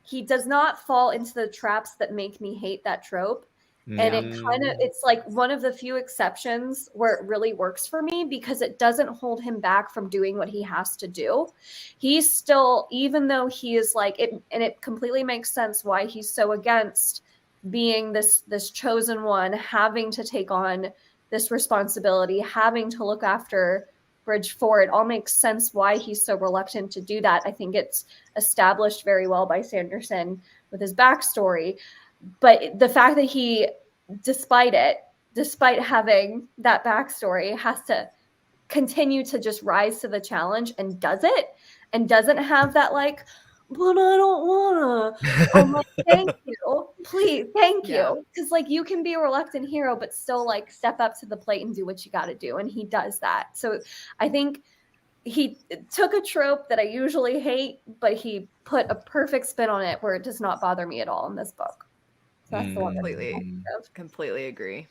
Speaker 4: he does not fall into the traps that make me hate that trope. And it's like one of the few exceptions where it really works for me, because it doesn't hold him back from doing what he has to do. He's still, even though he is like it, and it completely makes sense why he's so against being this chosen one, having to take on this responsibility, having to look after Bridge 4. It all makes sense why he's so reluctant to do that. I think it's established very well by Sanderson with his backstory. But the fact that he, despite having that backstory, has to continue to just rise to the challenge and does it, and doesn't have that like, but I don't wanna. I'm like, thank you, please, thank you, because like you can be a reluctant hero, but still like step up to the plate and do what you got to do, and he does that. So I think he took a trope that I usually hate, but he put a perfect spin on it where it does not bother me at all in this book. So that's the one.
Speaker 1: Completely agree.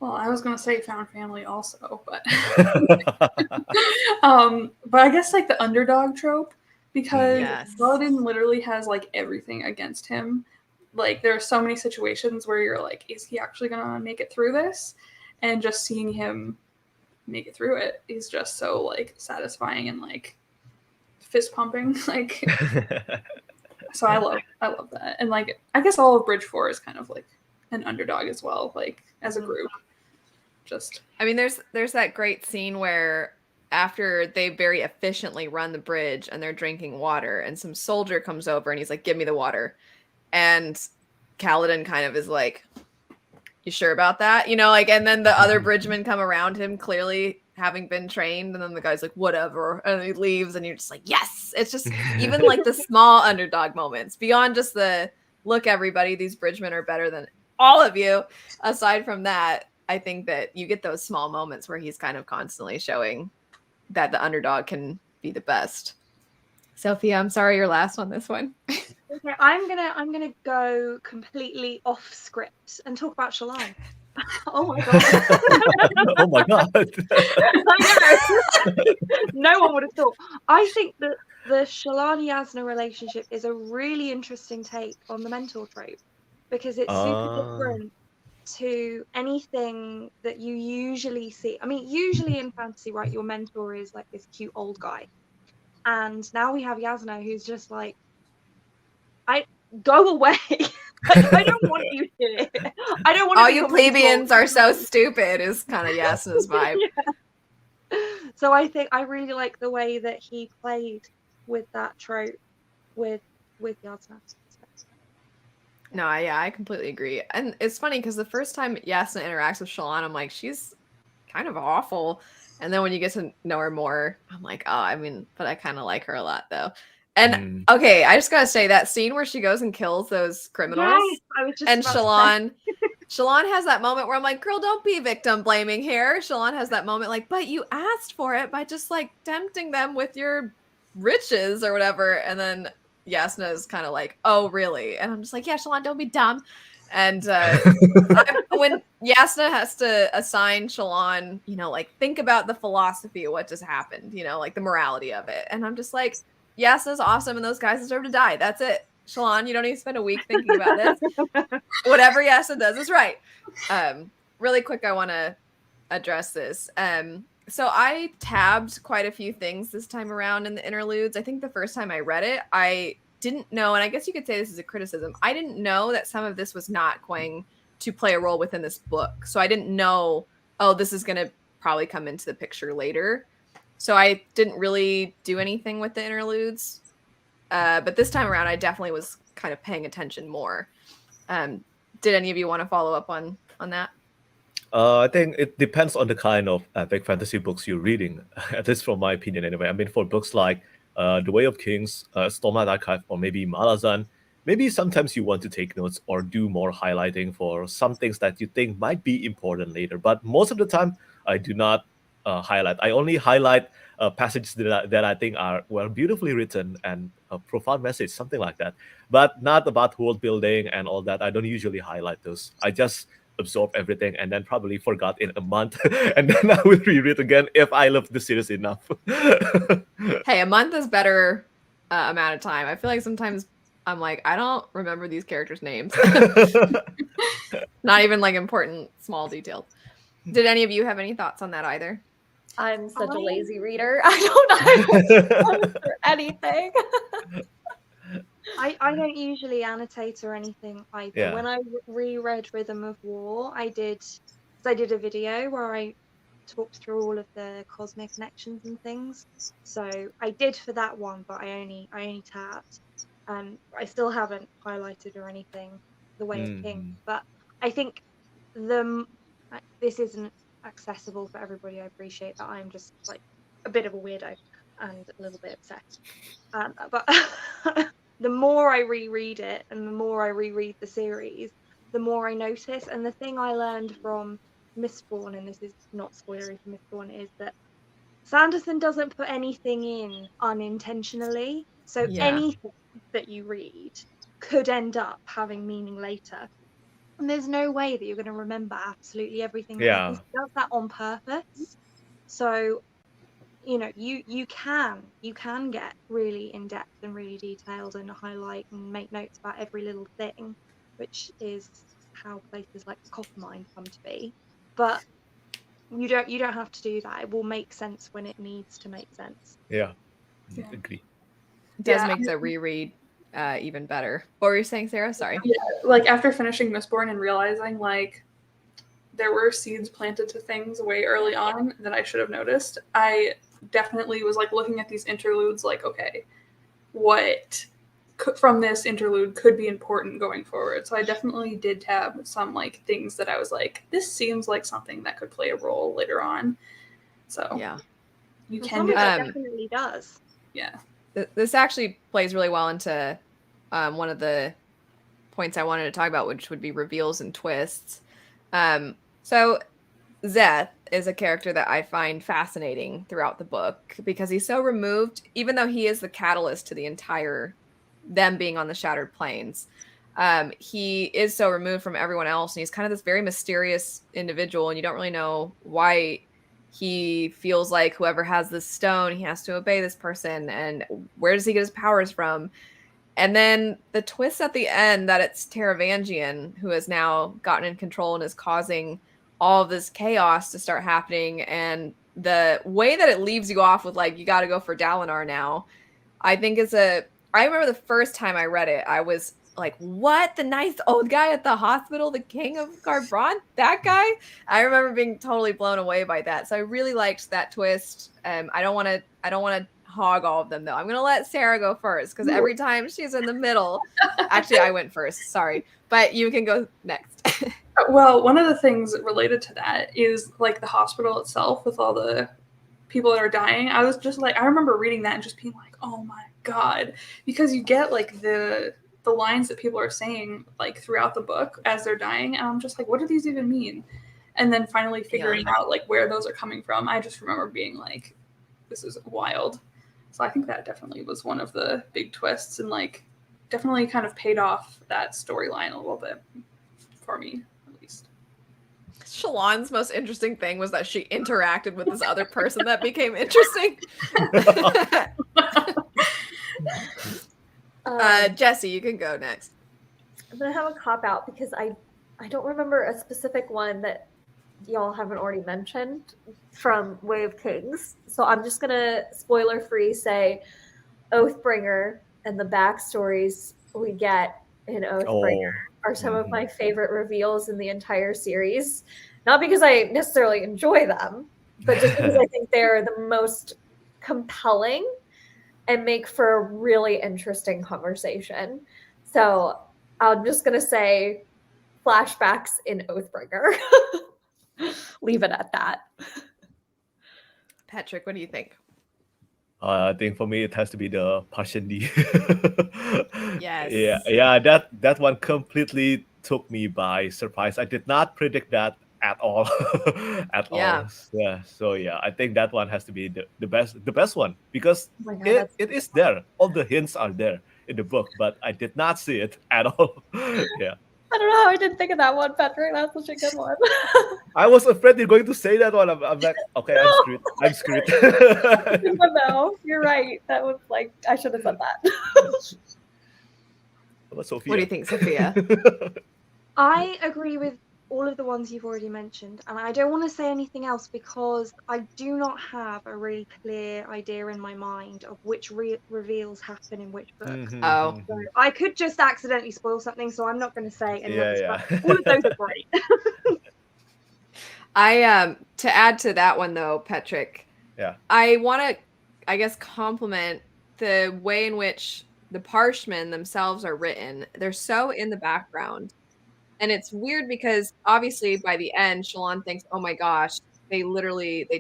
Speaker 3: Well, I was gonna say found family also, but but I guess like the underdog trope, because Kaladin literally has like everything against him. Like there are so many situations where you're like, is he actually gonna make it through this? And just seeing him make it through it is just so like satisfying and like fist pumping. Like, so I love that. And like, I guess all of Bridge 4 is kind of like an underdog as well, like as a group. Just,
Speaker 1: I mean, there's that great scene where after they very efficiently run the bridge and they're drinking water, and some soldier comes over and he's like, "Give me the water," and Kaladin kind of is like, "You sure about that?" You know, like, and then the other bridgemen come around him, clearly having been trained, and then the guy's like, "Whatever," and he leaves, and you're just like, yes. It's just even like the small underdog moments beyond just the look, everybody, these bridgemen are better than all of you. Aside from that, I think that you get those small moments where he's kind of constantly showing that the underdog can be the best. Sophia, I'm sorry you're last on this one.
Speaker 2: Okay, I'm gonna go completely off script and talk about Shallan. Oh my god!
Speaker 5: Oh my god!
Speaker 2: I know. No one would have thought. I think that the Shallan Yasna relationship is a really interesting take on the mentor trope because it's super different to anything that you usually see. I mean, usually in fantasy, right, your mentor is like this cute old guy, and now we have Yasna, who's just like, I go away. Like, I don't want you here. I don't want to
Speaker 1: All
Speaker 2: be
Speaker 1: you
Speaker 2: your
Speaker 1: plebeians
Speaker 2: mentor.
Speaker 1: are so stupid is kind of Yasna's vibe.
Speaker 2: Yeah. So I think I really like the way that he played with that trope with Yasna.
Speaker 1: No, I completely agree. And it's funny because the first time Yasna interacts with Shallan, I'm like, she's kind of awful. And then when you get to know her more, I'm like, oh, I mean, but I kind of like her a lot though. And okay, I just gotta say that scene where she goes and kills those criminals.
Speaker 2: Yes, I was just
Speaker 1: and
Speaker 2: about to
Speaker 1: Shallan has that moment where I'm like, girl, don't be victim blaming here. Shallan has that moment like, but you asked for it by just like tempting them with your riches or whatever. And then Yasna is kind of like, oh, really? And I'm just like, yeah, Shallan, don't be dumb. And when Yasna has to assign Shallan, you know, like, think about the philosophy of what just happened, you know, like the morality of it. And I'm just like, Yasna's awesome and those guys deserve to die. That's it. Shallan, you don't need to spend a week thinking about this. Whatever Yasna does is right. Really quick, I want to address this. So I tabbed quite a few things this time around in the interludes. I think the first time I read it, I didn't know, and I guess you could say this is a criticism, I didn't know that some of this was not going to play a role within this book. So I didn't know, oh, this is going to probably come into the picture later. So I didn't really do anything with the interludes. But this time around, I definitely was kind of paying attention more. Did any of you want to follow up on that?
Speaker 5: I think it depends on the kind of epic fantasy books you're reading, at least from my opinion anyway. I mean, for books like The Way of Kings, Stormlight Archive, or maybe Malazan, maybe sometimes you want to take notes or do more highlighting for some things that you think might be important later. But most of the time, I do not highlight. I only highlight passages that I think are well beautifully written and a profound message, something like that. But not about world building and all that. I don't usually highlight those. I just absorb everything and then probably forgot in a month, and then I will reread again if I love the series enough.
Speaker 1: Hey, a month is better amount of time. I feel like sometimes I'm like, I don't remember these characters' names. Not even like important small details. Did any of you have any thoughts on that either?
Speaker 4: I'm such a lazy reader. I don't for anything.
Speaker 2: I don't usually annotate or anything either.
Speaker 5: Yeah.
Speaker 2: When I reread Rhythm of War, I did a video where I talked through all of the cosmic connections and things. So I did for that one, but I only tabbed. I still haven't highlighted or anything the Way of Kings, but I think this isn't accessible for everybody. I appreciate that. I'm just like a bit of a weirdo and a little bit obsessed. But the more I reread it and the more I reread the series, the more I notice. And the thing I learned from Mistborn, and this is not spoilery for Mistborn, is that Sanderson doesn't put anything in unintentionally. So anything that you read could end up having meaning later. And there's no way that you're going to remember absolutely everything that happens. He does that on purpose. So, you know, you can get really in depth and really detailed and highlight and make notes about every little thing, which is how places like the Coppermine come to be. But you don't have to do that. It will make sense when it needs to make sense.
Speaker 5: Yeah. Agree.
Speaker 1: does
Speaker 3: Yeah.
Speaker 1: make the reread even better. What were you saying, Sarah? Sorry.
Speaker 3: Yeah, like after finishing Mistborn and realizing like there were seeds planted to things way early on that I should have noticed, I definitely was like looking at these interludes like, okay, what from this interlude could be important going forward. So I definitely did have some like things that I was like, this seems like something that could play a role later on. So
Speaker 1: Yeah.
Speaker 3: you
Speaker 2: Well,
Speaker 3: can
Speaker 2: some
Speaker 3: do
Speaker 2: of
Speaker 3: that.
Speaker 2: it definitely does.
Speaker 3: Yeah.
Speaker 1: This actually plays really well into one of the points I wanted to talk about, which would be reveals and twists. So Zeth is a character that I find fascinating throughout the book because he's so removed, even though he is the catalyst to the entire them being on the Shattered Plains. He is so removed from everyone else, and he's kind of this very mysterious individual, and you don't really know why he feels like whoever has this stone, he has to obey this person, and where does he get his powers from? And then the twist at the end that it's Taravangian who has now gotten in control and is causing all of this chaos to start happening. And the way that it leaves you off with like, you got to go for Dalinar now, I think is I remember the first time I read it, I was like, what? The nice old guy at the hospital, the king of Garbrandt? That guy? I remember being totally blown away by that. So I really liked that twist. I don't want to hog all of them though. I'm gonna let Sarah go first because every time she's in the middle. Actually, I went first. Sorry, but you can go next.
Speaker 3: Well, one of the things related to that is like the hospital itself with all the people that are dying. I was just like, I remember reading that and just being like, oh my god, because you get like the lines that people are saying like throughout the book as they're dying, and I'm just like, what do these even mean? And then finally figuring out like where those are coming from. I just remember being like, this is wild. So I think that definitely was one of the big twists and like definitely kind of paid off that storyline a little bit for me, at least.
Speaker 1: Shalon's most interesting thing was that she interacted with this other person that became interesting. Jesse, you can go next.
Speaker 4: I'm gonna have a cop out because I don't remember a specific one that y'all haven't already mentioned from Way of Kings. So I'm just gonna spoiler free say Oathbringer and the backstories we get in Oathbringer are some of my favorite reveals in the entire series. Not because I necessarily enjoy them, but just because I think they're the most compelling and make for a really interesting conversation. So I'm just going to say flashbacks in Oathbringer. Leave it at that.
Speaker 1: Patrick, what do you think?
Speaker 5: I think for me it has to be the Parshendi.
Speaker 1: Yes.
Speaker 5: Yeah. That one completely took me by surprise. I did not predict that at all, at all. Yeah. So yeah, I think that one has to be the best one because
Speaker 4: Oh my God,
Speaker 5: it is there. All the hints are there in the book, but I did not see it at all. Yeah.
Speaker 4: I don't know how I didn't think of that one, Patrick. That's such a good one.
Speaker 5: I was afraid you're going to say that one. I'm like, okay,
Speaker 4: No.
Speaker 5: I'm screwed.
Speaker 4: No, you're right. That was like, I should have said that.
Speaker 5: Sophia?
Speaker 1: What do you think, Sophia?
Speaker 2: I agree with all of the ones you've already mentioned, and I don't want to say anything else because I do not have a really clear idea in my mind of which reveals happen in which book.
Speaker 1: Oh.
Speaker 2: So I could just accidentally spoil something, so I'm not going to say any others,
Speaker 5: Yeah.
Speaker 2: but all of those are great.
Speaker 1: To add to that one though, Patrick.
Speaker 5: Yeah.
Speaker 1: I want to, I guess, compliment the way in which the Parshmen themselves are written. They're so in the background. And it's weird because obviously by the end, Shalon thinks, oh my gosh, they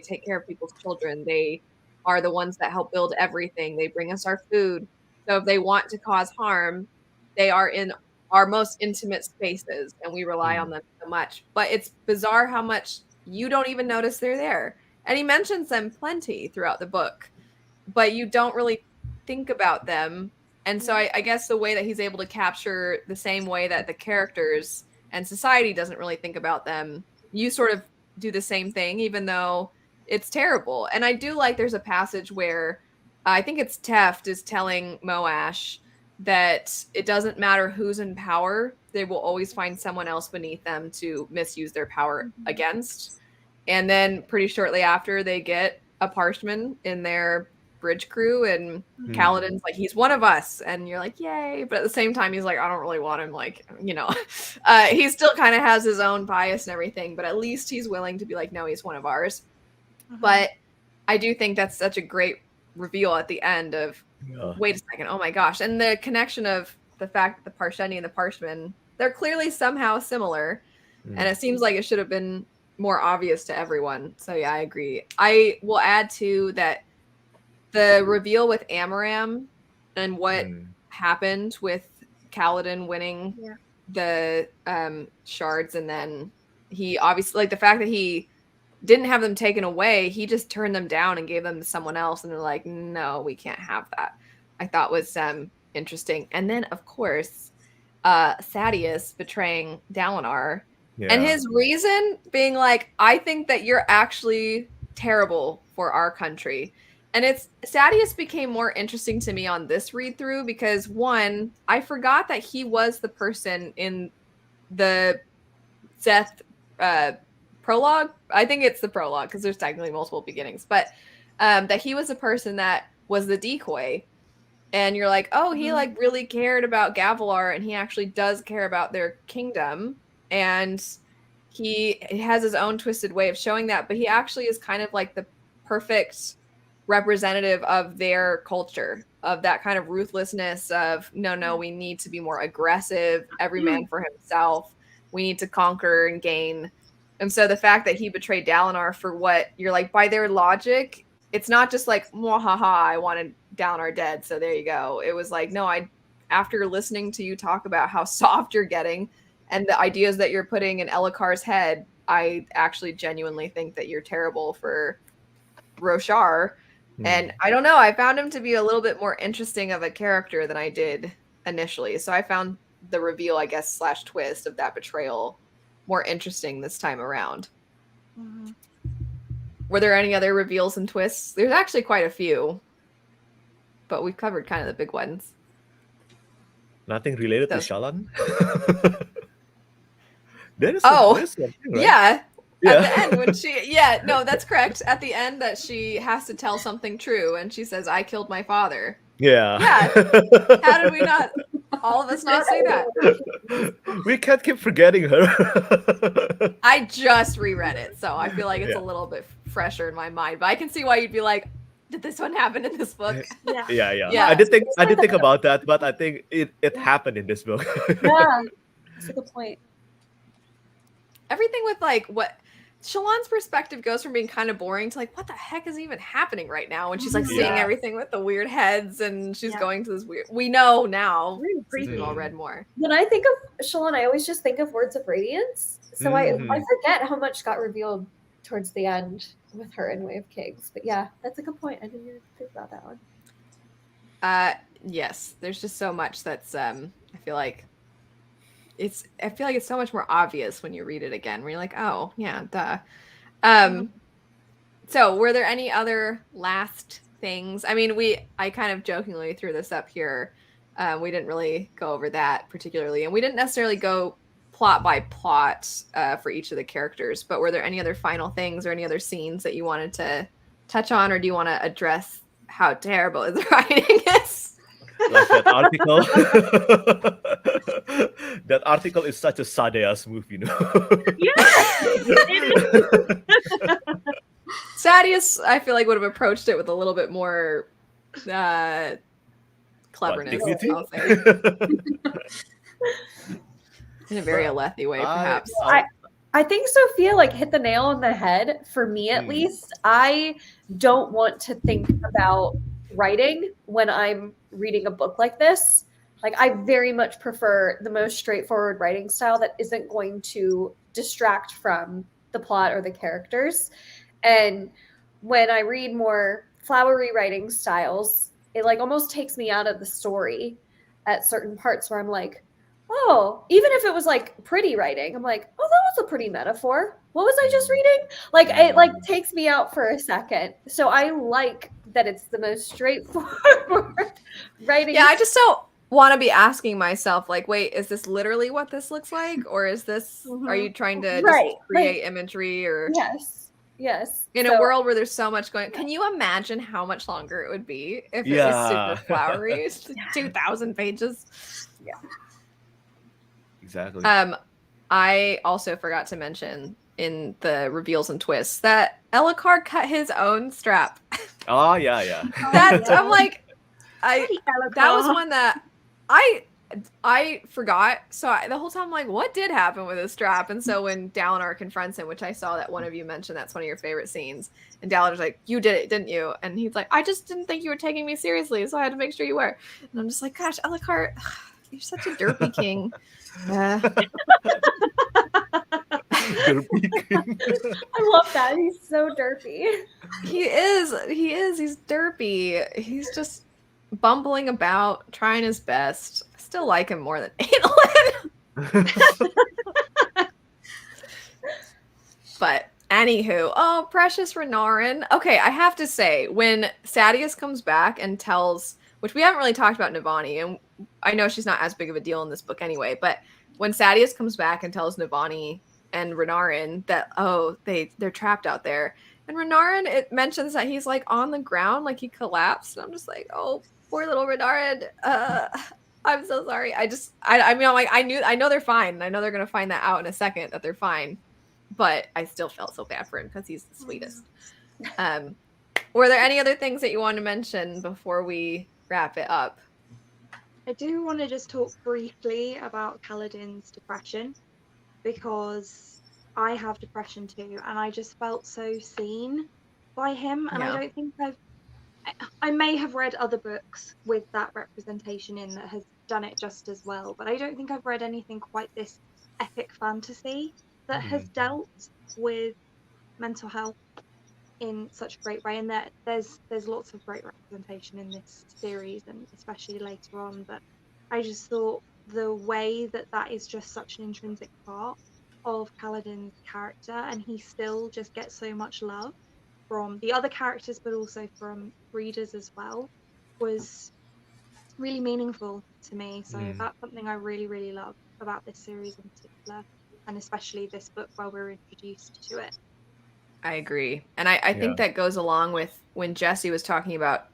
Speaker 1: take care of people's children. They are the ones that help build everything. They bring us our food. So if they want to cause harm, they are in our most intimate spaces and we rely on them so much. But it's bizarre how much you don't even notice they're there. And he mentions them plenty throughout the book, but you don't really think about them. And so I guess the way that he's able to capture the same way that the characters and society doesn't really think about them, you sort of do the same thing, even though it's terrible. And I do like there's a passage where I think it's Teft is telling Moash that it doesn't matter who's in power, they will always find someone else beneath them to misuse their power against. And then pretty shortly after, they get a Parshman in their bridge crew, and Kaladin's like, he's one of us, and you're like, yay, but at the same time he's like, I don't really want him, like, you know. He still kind of has his own bias and everything, but at least he's willing to be like, no, he's one of ours. But I do think that's such a great reveal at the end of wait a second, oh my gosh. And the connection of the fact that the Parsheni and the Parshmen, they're clearly somehow similar, and it seems like it should have been more obvious to everyone. So yeah, I agree. I will add to that the reveal with Amaram and what happened with Kaladin winning the shards, and then he obviously, like, the fact that he didn't have them taken away, he just turned them down and gave them to someone else, and they're like, no, we can't have that. I thought was interesting. And then of course Sadeas betraying Dalinar. And his reason being like, I think that you're actually terrible for our country. And Sadeas became more interesting to me on this read through because, one, I forgot that he was the person in the Szeth prologue. I think it's the prologue because there's technically multiple beginnings, but that he was the person that was the decoy. And you're like, oh, he like really cared about Gavilar, and he actually does care about their kingdom. And he has his own twisted way of showing that, but he actually is kind of like the perfect representative of their culture, of that kind of ruthlessness of, no, we need to be more aggressive, every man for himself. We need to conquer and gain. And so the fact that he betrayed Dalinar for what you're like, by their logic, it's not just like, mwahaha, I wanted Dalinar dead, so there you go. It was like, no, after listening to you talk about how soft you're getting and the ideas that you're putting in Elhakar's head, I actually genuinely think that you're terrible for Roshar. And I don't know, I found him to be a little bit more interesting of a character than I did initially. So I found the reveal, I guess, / twist of that betrayal more interesting this time around. Were there any other reveals and twists? There's actually quite a few, but we've covered kind of the big ones.
Speaker 5: Nothing related to Shallan? There is something, right?
Speaker 1: Yeah. At the end, when no, that's correct. At the end, that she has to tell something true, and she says, I killed my father.
Speaker 5: Yeah.
Speaker 1: How did we not, all of us not say that?
Speaker 5: We can't keep forgetting her.
Speaker 1: I just reread it, so I feel like it's a little bit fresher in my mind, but I can see why you'd be like, did this one happen in this book?
Speaker 5: Yeah. I did think about that, but I think it happened in this book.
Speaker 4: Yeah, that's a good point.
Speaker 1: Everything with like what Shallan's perspective goes from being kind of boring to like, what the heck is even happening right now? When she's like seeing everything with the weird heads, and she's going to this weird. We know now. We've all read more.
Speaker 4: When I think of Shallan, I always just think of Words of Radiance. So I forget how much got revealed towards the end with her in Way of Kings. But yeah, that's a good point. I didn't even think about that one.
Speaker 1: Yes, there's just so much that's I feel like it's so much more obvious when you read it again, where you're like, oh yeah, duh. So were there any other last things? I mean, I kind of jokingly threw this up here. We didn't really go over that particularly, and we didn't necessarily go plot by plot for each of the characters, but were there any other final things or any other scenes that you wanted to touch on, or do you want to address how terrible the writing is?
Speaker 5: Like that article. That article is such a Sadeas move, you know.
Speaker 1: Sadeas, I feel like, would have approached it with a little bit more cleverness. I'll say. In a very Alethi way, perhaps.
Speaker 4: I think Sophia like hit the nail on the head. For me, at least, I don't want to think about writing when I'm reading a book like this. Like, I very much prefer the most straightforward writing style that isn't going to distract from the plot or the characters. And when I read more flowery writing styles, it like almost takes me out of the story at certain parts where I'm like, oh, even if it was like pretty writing, I'm like, oh, that was a pretty metaphor. What was I just reading? Like, it like takes me out for a second. So I like that it's the most straightforward writing.
Speaker 1: Yeah, I just don't want to be asking myself, like, wait, is this literally what this looks like? Or is this, are you trying to just create imagery? Or
Speaker 4: Yes. Yes.
Speaker 1: In a
Speaker 4: So-
Speaker 1: world where there's so much going, can you imagine how much longer it would be if it was
Speaker 5: Yeah.
Speaker 1: super flowery? It's like 2,000 pages.
Speaker 5: Exactly.
Speaker 1: I also forgot to mention in the reveals and twists that Ellicard cut his own strap.
Speaker 5: Oh yeah.
Speaker 1: That
Speaker 2: yeah.
Speaker 1: I'm like,
Speaker 2: Bloody
Speaker 1: that was
Speaker 2: Ellicott.
Speaker 1: one that I forgot. So the whole time I'm like, what did happen with his strap? And so when Dalinar confronts him, which I saw that one of you mentioned, that's one of your favorite scenes. And Dalinar's like, you did it, didn't you? And he's like, I just didn't think you were taking me seriously, so I had to make sure you were. And I'm just like, gosh, Ellicard, you're such a derpy king.
Speaker 5: Derpy king.
Speaker 4: I love that. He's so derpy.
Speaker 1: He is. He's derpy. He's just bumbling about, trying his best. I still like him more than Adolin. But anywho, oh, precious Renarin. Okay, I have to say, when Sadeas comes back and tells, which we haven't really talked about Navani, and I know she's not as big of a deal in this book anyway, but when Sadeas comes back and tells Navani and Renarin that, oh, they're trapped out there, and Renarin, it mentions that he's like on the ground, like he collapsed, and I'm just like, oh, poor little Renarin. I'm so sorry. I mean, I'm like, I know they're fine. I know they're gonna find that out in a second that they're fine, but I still felt so bad for him because he's the sweetest. Were there any other things that you want to mention before we wrap it up?
Speaker 2: I do want to just talk briefly about Kaladin's depression, because I have depression too, and I just felt so seen by him. And
Speaker 1: Yeah.
Speaker 2: I don't think I may have read other books with that representation in that has done it just as well, but I don't think I've read anything quite this epic fantasy that has dealt with mental health in such a great way. And there's lots of great representation in this series, and especially later on. But I just thought the way that is just such an intrinsic part of Kaladin's character, and he still just gets so much love from the other characters, but also from readers as well, was really meaningful to me. So that's something I really, really love about this series in particular, and especially this book where we're introduced to it.
Speaker 1: I agree. And I think that goes along with when Jessie was talking about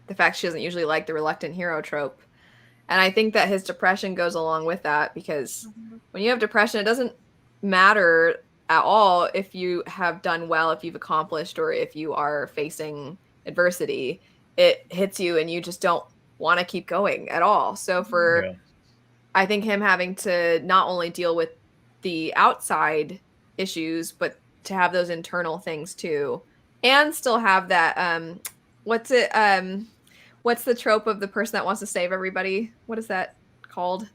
Speaker 1: the fact she doesn't usually like the reluctant hero trope. And I think that his depression goes along with that, because when you have depression, it doesn't matter at all if you have done well, if you've accomplished, or if you are facing adversity. It hits you and you just don't want to keep going at all. So I think him having to not only deal with the outside issues, but to have those internal things too, and still have that what's the trope of the person that wants to save everybody? What is that called?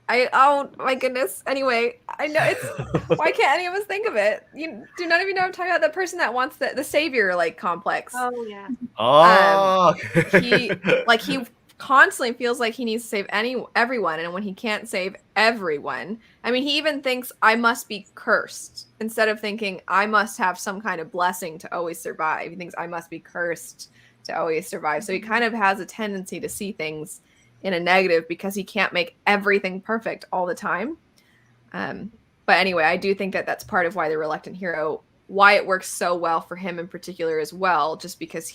Speaker 1: Oh my goodness. Anyway, I know it's why can't any of us think of it? You do none of you know I'm talking about, the person that wants the savior like complex.
Speaker 2: Oh yeah.
Speaker 5: Oh,
Speaker 1: He constantly feels like he needs to save everyone, and when he can't save everyone, I mean, he even thinks I must be cursed instead of thinking I must have some kind of blessing to always survive. He thinks I must be cursed to always survive. So he kind of has a tendency to see things in a negative because he can't make everything perfect all the time. But anyway, I do think that that's part of why the reluctant hero, why it works so well for him in particular as well, just because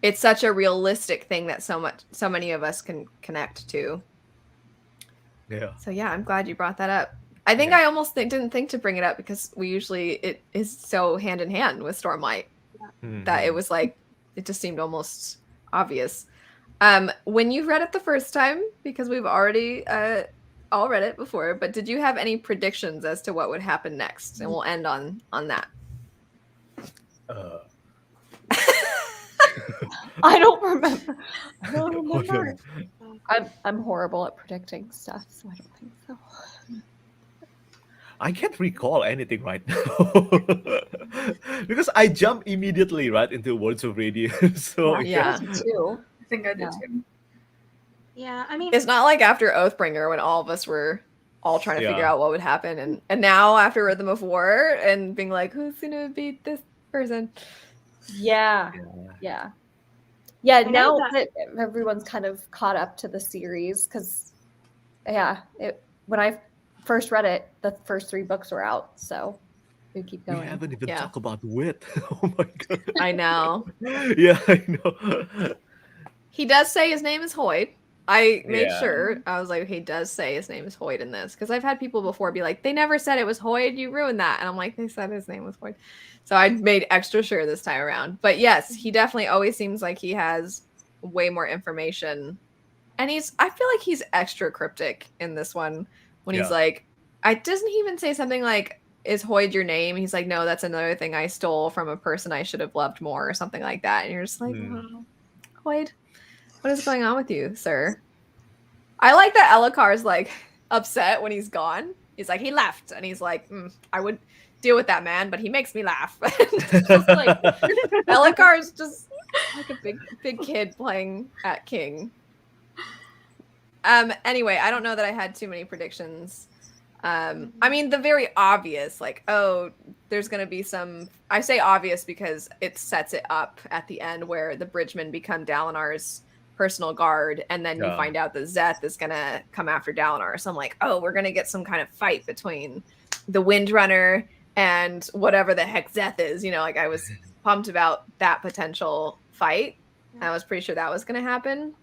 Speaker 1: it's such a realistic thing that so many of us can connect to.
Speaker 5: Yeah.
Speaker 1: So yeah, I'm glad you brought that up. I think I almost didn't think to bring it up because it is so hand in hand with Stormlight that it was like, it just seemed almost obvious. When you read it the first time, because we've already all read it before, but did you have any predictions as to what would happen next? And we'll end on that.
Speaker 4: I don't remember. I'm horrible at predicting stuff, so I don't think so.
Speaker 5: I can't recall anything right now because I jump immediately right into Words of Radiance. So
Speaker 1: Yeah.
Speaker 4: Too.
Speaker 3: I think I did too.
Speaker 2: Yeah, I mean,
Speaker 1: It's not like after Oathbringer when all of us were all trying to figure
Speaker 5: Yeah.
Speaker 1: out what would happen, and now after Rhythm of War and being like, who's gonna beat this person?
Speaker 4: Yeah. Now that everyone's kind of caught up to the series, because when I first read it, the first 3 books were out, so We keep
Speaker 5: We
Speaker 4: going.
Speaker 5: haven't even
Speaker 1: Yeah.
Speaker 5: talked about wit. Oh my god.
Speaker 1: I know.
Speaker 5: Yeah, I know.
Speaker 1: He does say his name is Hoyt. I made
Speaker 5: Yeah.
Speaker 1: sure. I was like, he does say his name is Hoyt in this. Because I've had people before be like, they never said it was Hoyt. You ruined that. And I'm like, they said his name was Hoyt. So I made extra sure this time around. But yes, he definitely always seems like he has way more information. And I feel like he's extra cryptic in this one when he's
Speaker 5: Yeah.
Speaker 1: like, doesn't he even say something like, is Hoyt your name? He's like, no, that's another thing I stole from a person I should have loved more or something like that. And you're just like,
Speaker 5: Hmm.
Speaker 1: oh, Hoyt, what is going on with you, sir? I like that Elakar's like upset when he's gone. He's like, he left. And he's like, I would deal with that man, but he makes me laugh. Just like Elakar's just like a big kid playing at King. Anyway, I don't know that I had too many predictions. I mean, the very obvious, like, oh, there's going to be some. I say obvious because it sets it up at the end where the Bridgemen become Dalinar's personal guard, and then you
Speaker 5: Yeah.
Speaker 1: find out that Zeth is going to come after Dalinar. So I'm like, oh, we're going to get some kind of fight between the Windrunner and whatever the heck Zeth is. You know, like I was pumped about that potential fight. I was pretty sure that was going to happen.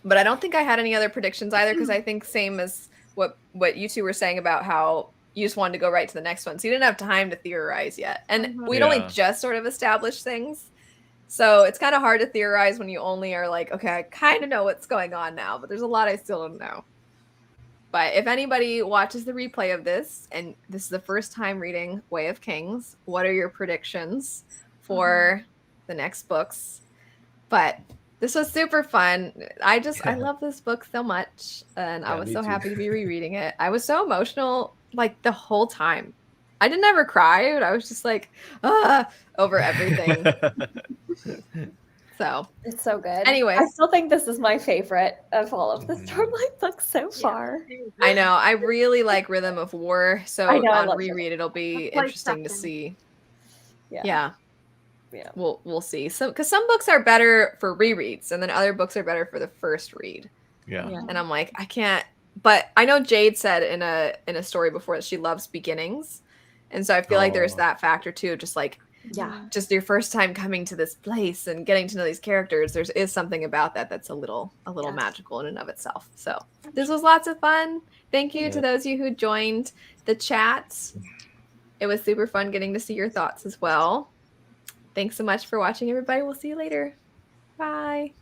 Speaker 1: But I don't think I had any other predictions either because I think same as what you two were saying about how you just wanted to go right to the next one. So you didn't have time to theorize yet. And we'd only
Speaker 5: Yeah.
Speaker 1: just sort of established things. So it's kind of hard to theorize when you only are like, okay, I kind of know what's going on now, but there's a lot I still don't know. But if anybody watches the replay of this, and this is the first time reading Way of Kings, what are your predictions for the next books? But this was super fun. I love this book so much, and I
Speaker 5: Yeah,
Speaker 1: was
Speaker 5: me
Speaker 1: so
Speaker 5: too.
Speaker 1: happy to be rereading it. I was so emotional like the whole time. I didn't ever cry, but I was just like, over everything. So
Speaker 4: It's so good.
Speaker 1: Anyway.
Speaker 4: I still think this is my favorite of all of the
Speaker 5: Mhm.
Speaker 4: Stormlight books so far.
Speaker 1: I know I really like Rhythm of War, so
Speaker 4: I know, I
Speaker 1: on
Speaker 4: love
Speaker 1: reread it'll be
Speaker 2: A close
Speaker 1: interesting to
Speaker 2: second.
Speaker 1: see.
Speaker 4: Yeah.
Speaker 1: Yeah. We'll see. So because some books are better for rereads, and then other books are better for the first read.
Speaker 5: Yeah.
Speaker 4: Yeah.
Speaker 1: And I'm like, I can't. But I know Jade said in a story before that she loves beginnings, and so I feel like there's
Speaker 5: Oh.
Speaker 1: that factor too. Just like
Speaker 4: Yeah.
Speaker 1: just your first time coming to this place and getting to know these characters, there is something about that that's a little
Speaker 4: Yes.
Speaker 1: magical in and of itself. So this was lots of fun. Thank you to
Speaker 5: Yeah.
Speaker 1: those of you who joined the chat. It was super fun getting to see your thoughts as well. Thanks so much for watching, everybody. We'll see you later. Bye.